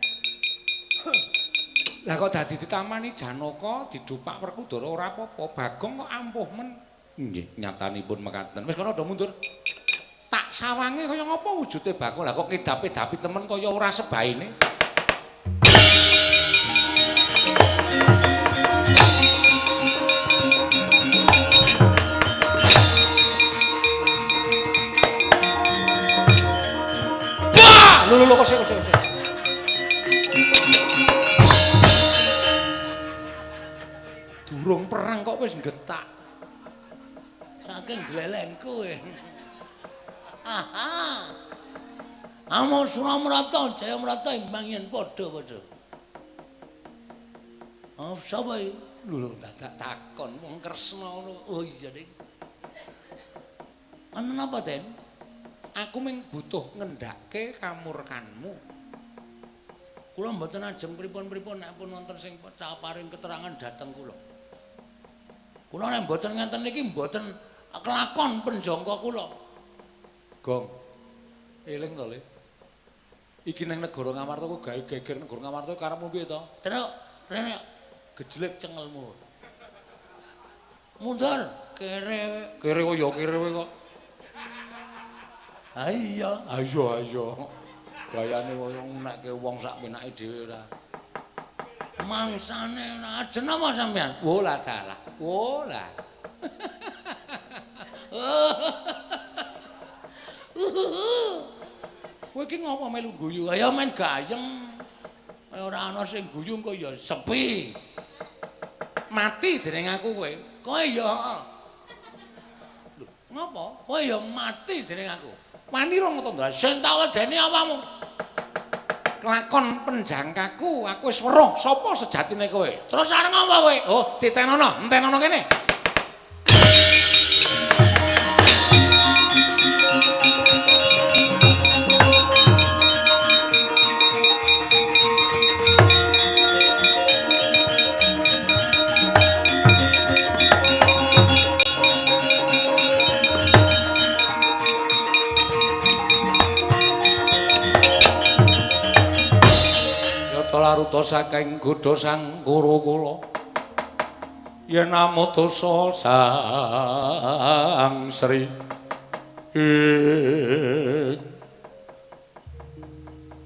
Lah kok dadi ditamani Janaka didupak Werkudara ora apa-apa. Bagong kok ampuh men. Nggih, nyatanipun mekaten. Wis kono do mundur. Tak sawange kaya ngapa wujude Bagong. Lah kok ngedapi-dapi temen kaya ora sebaine. Lho kok sik. Durung perang kok wis getak. Saking glelengku e. Aha. Amo Suramrata, Jayamrata imbang yen padha-padha. Oh, sapa iki? Lho dadak takon wong Kresna ngono. Oh iya, Dik. Ana napa, Den? Aku mung butuh ngendhake kamurkanmu. Kula mboten ajeng pripun-pripun nek pun wonten sing paring keterangan dhateng kula. Kula nek mboten ngenten iki mboten kelakon penjangka kula. Gong. Eling to, Le. Iki ning negara Ngamarta kok gawe geger negara Ngamarta karepmu piye to? Truk, rene gejlek cengelmu. Mundur, kere ya kere kok. Ayo. Gayane koyo nekke wong sak penake dhewe ora. Mangsane ajen apa sampean? Oh lah dalah. Oh lah. Kowe iki ngopo melu guyu? Ayo men gayeng. Ora ana sing guyu kok ya sepi. Mati dening aku kowe. Kowe ya heeh. Lho, ngopo? Kowe ya mati dening aku. Wani rong to ndang sing tak wedeni apamu? Kelakon penjangkaku, aku wis weruh sapa sejatine kowe. Terus areng apa kowe? Oh, ditenono, entenono kene. Laruta saking godha sang guru kula yen namutosa sang Sri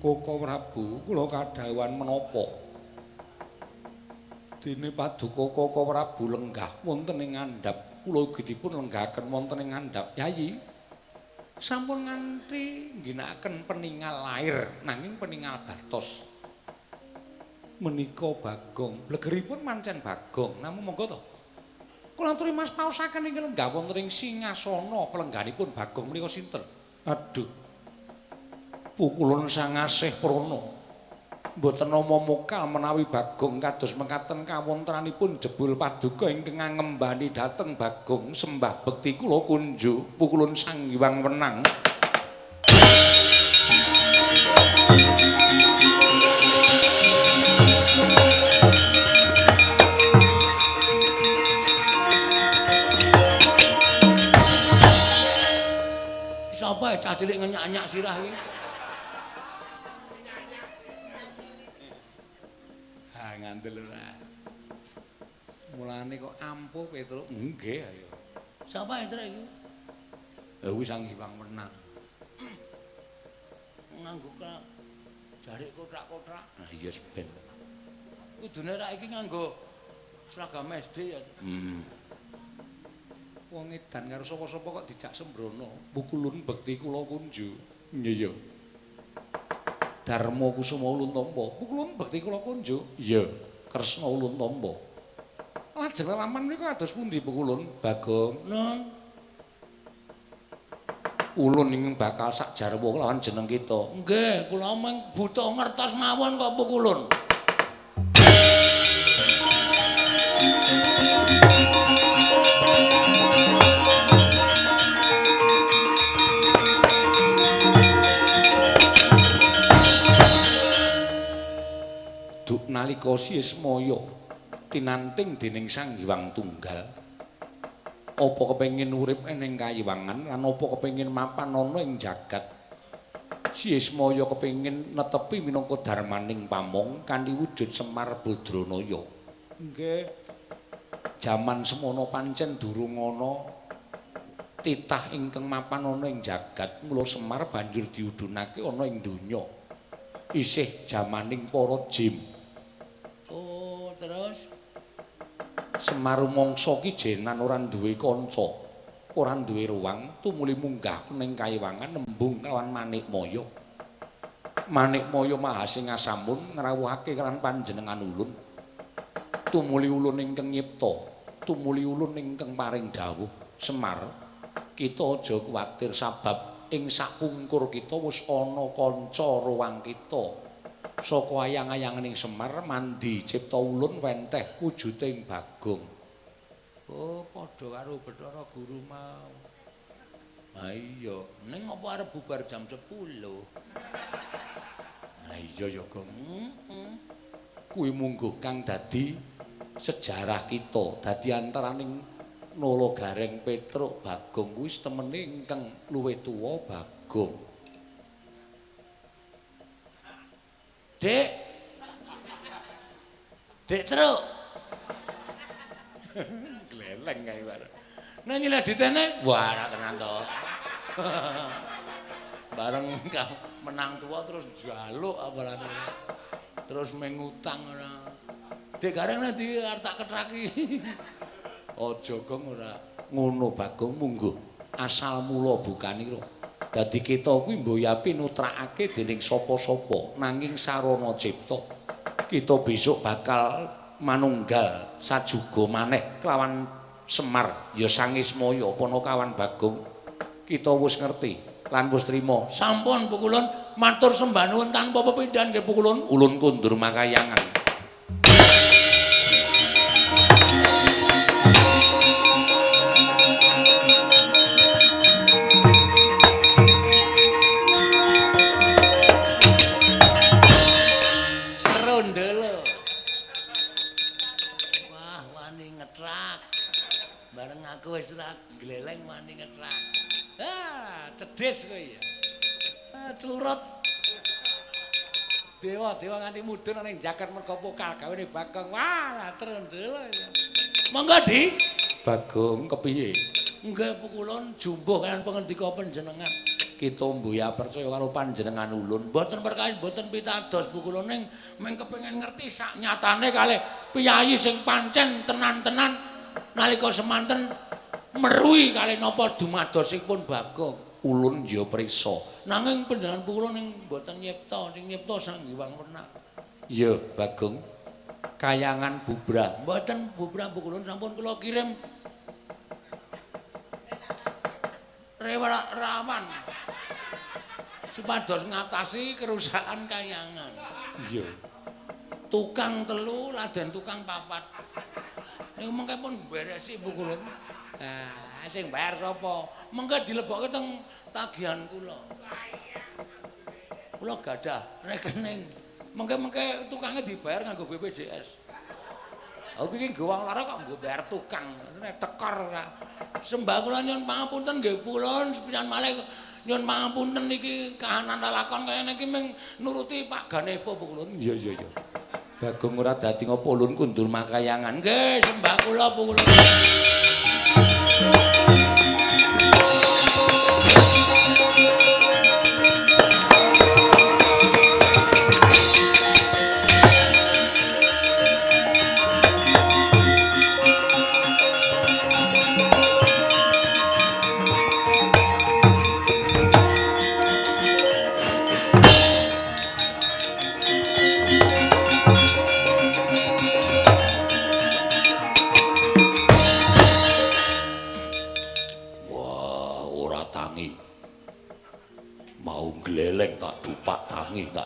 Koko Prabu kula kadhawuhan menapa dene paduka Koko Prabu lenggah wonten ing ngandhap kula ugi dipun lenggahaken wonten ing ngandhap Yayi sampun nganti ngginakaken peningal lair nanging peningal batos menika Bagong blegeripun mancen Bagong namung monggo to kula aturi mas paosaken ing lenggah wonten ing singasana pelengganipun Bagong menika sinten aduh Pukulun sang asih prana mboten nama mokal menawi Bagong kados mekaten kawontranipun jebul paduka ingkang ngembani dhateng Bagong sembah bekti kula kunjuk Pukulun sang Hyang Wenang Sapa cah cilik ngenyak-nyak sirah iki? Ah ngandel ora. Mulane kok ampuh Petruk. Nggih ayo. Sapa Petruk iki? Kuwi sang Hyang Wenang. Nganggo jarik kotak-kotak. Nah iya ben. Kudune rak iki nganggo seragam SD ya. Wong edan karo sapa-sapa kok dijak sembrono. Pukulun bekti kula kunju. Iya. Darma Kusuma Ulun Tampa. Pukulun bekti kula kunju. Iya. Kresna Ulun Tampa. Lajeng laman menika kados pundi Pukulun? Bagong. Nun. Ulun ingkang bakal sak jarwa lawan jeneng kita. Nggih, kula mung butuh ngertos mawon kok Pukulun. nalika Siesmaya tinanting dening Sang Hyang Tunggal apa kepengin urip ning Kayiwangan lan apa kepengin mapan ana ing jagat Siesmaya kepengin netepi minangka darmaning pamong kanthi wujud Semar Badranaya. Nggih. Jaman semono pancen durung ana titah ingkang mapan ana ing jagat, mula Semar banjur diudhunake ana ing donya. Isih jamaning para jin. Oh, terus Semar mangsa ki jenan ora duwe kanca, ora duwe ruang, tumuli munggah ning Kayiwangan nembung kawan Manikmaya. Manikmaya Mahasingasamun ngrawuhake kalan panjenengan ulun. Tumuli ulun ingkang nyipta, tumuli ulun ingkang paring dawuh. Semar, kita aja kuwatir sabab ing sakungkur kita wis ana kanca ruang kita. Saka ayang-ayanganing Semar mandi cipta ulun wenteh wujuding Bagong. oh padha karo Bathara Guru mau. Ha iya, ning apa arep bubar jam 10? Ha iya ya, Gong. Kuwi mungguh kang dadi sejarah kita, dadi antaraning Nala Gareng Petruk Bagong kuwi temene ingkang luwih tuwa Bagong. Dek. Dek Truk. Gleleng kae bareng. Nah nyileh ditene, Wah, ora tenan to. bareng menang tua terus jaluk apalane. Terus mengutang ora. Dek Gareng nanti arep tak ketraki. Aja Gong ora ngono Bagong mungguh asal mula bukanira. Dadi kita kuwi mboyapi nutrakake dening sapa-sapa nanging sarana cipta. Kita besok bakal manunggal sajuga maneh kelawan Semar ya Sangismaya apa kawan Bagong. Kita wis ngerti lan wis trima. Sampun pukulun matur sembah nuwun tanpa pepindhan nggih pukulun. Ulun kundur makayangan. Aku wis ora gleleng wani ngetrak. Cedhis kowe ya. Curut. Dewa-dewa nganti mudhun ning jagat merga pokal gawene Bagong. Wah, trondol. Monggo Di. Bagong kepiye? Nggih pukulun jumbuh kalian pengendika panjenengan. Kita mbuya percaya karo panjenengan ulun. Mboten perkawis mboten pitados pukulun ning mung kepengin ngerti sak nyatane kalih piyayi sing pancen tenan-tenan nalika semanten meruhi kalih napa dumadosipun Bagong. Ulun ya prisa. Nanging panjenengan pukulun ning mboten nyipta, sing nyipta Sang Hyang Werna. Ya, Bagong. Kayangan bubrah. Mboten bubrah pukulun sampun kula kirim rawan supados ngatasi kerusakan kayangan. Iya. Tukang 3 laden tukang 4. Niku mengke pun beresi pukulun. Sing bayar sapa? Mengke dilebokke teng tagihan kula. Kula gadah rekening. Mengke tukangnya dibayar nganggo BPJS. Aku iki gowang lara kok nggo bayar tukang. Nek tekor ora. Sembah kula nyuwun pangapunten nggih pulun sepisan malih nyuwun pangapunten iki kahanan lakon kaya niki mung nuruti Pak Ganevo pukulun. Iya. Bagong ora dadi ngopo ulun kundur makayangan. Nggih, sembah kula pukulun.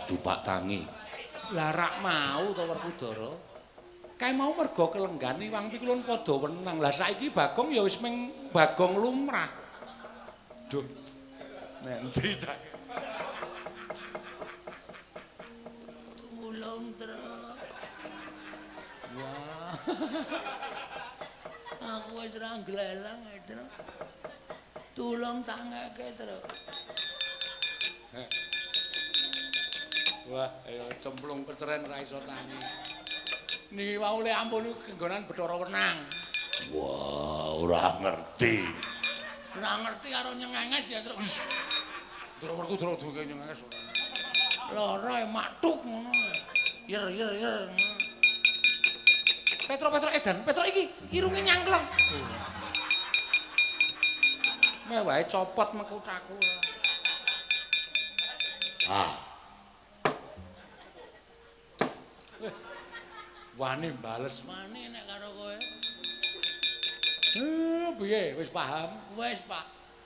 Dupak tangi. Lah rak mau to Werkudara. Kae mau merga kelenggani wong pikulun padha wenang. Lah saiki Bagong ya wis ming Bagong lumrah. Duh. Nendi cak. Tulung terus. Aku wis ra glelang, Tru. Tulung tangeke, Tru. Wah, ayo cemplung keceren ra iso tangi. Niki wau le ampun niku kenggonan Bathara Wenang. Wah, ora ngerti. Ora ngerti karo nyengenges ya, Tru. Drowerku duwe nyengenges ora. Lara matuk ngono. Yer. Petro edan, Petro iki irunge nyangkleng. Meh wae copot mekutaku. Ah. Wani bales. Wani nek karo kowe. Piye? Wis paham? Wis, Pak.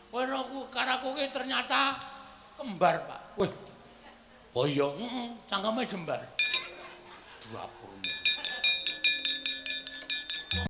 Weroku karaku ki ternyata kembar, Pak. Wih. Oh iya, Heeh, cangkeme jembar. dapurmu.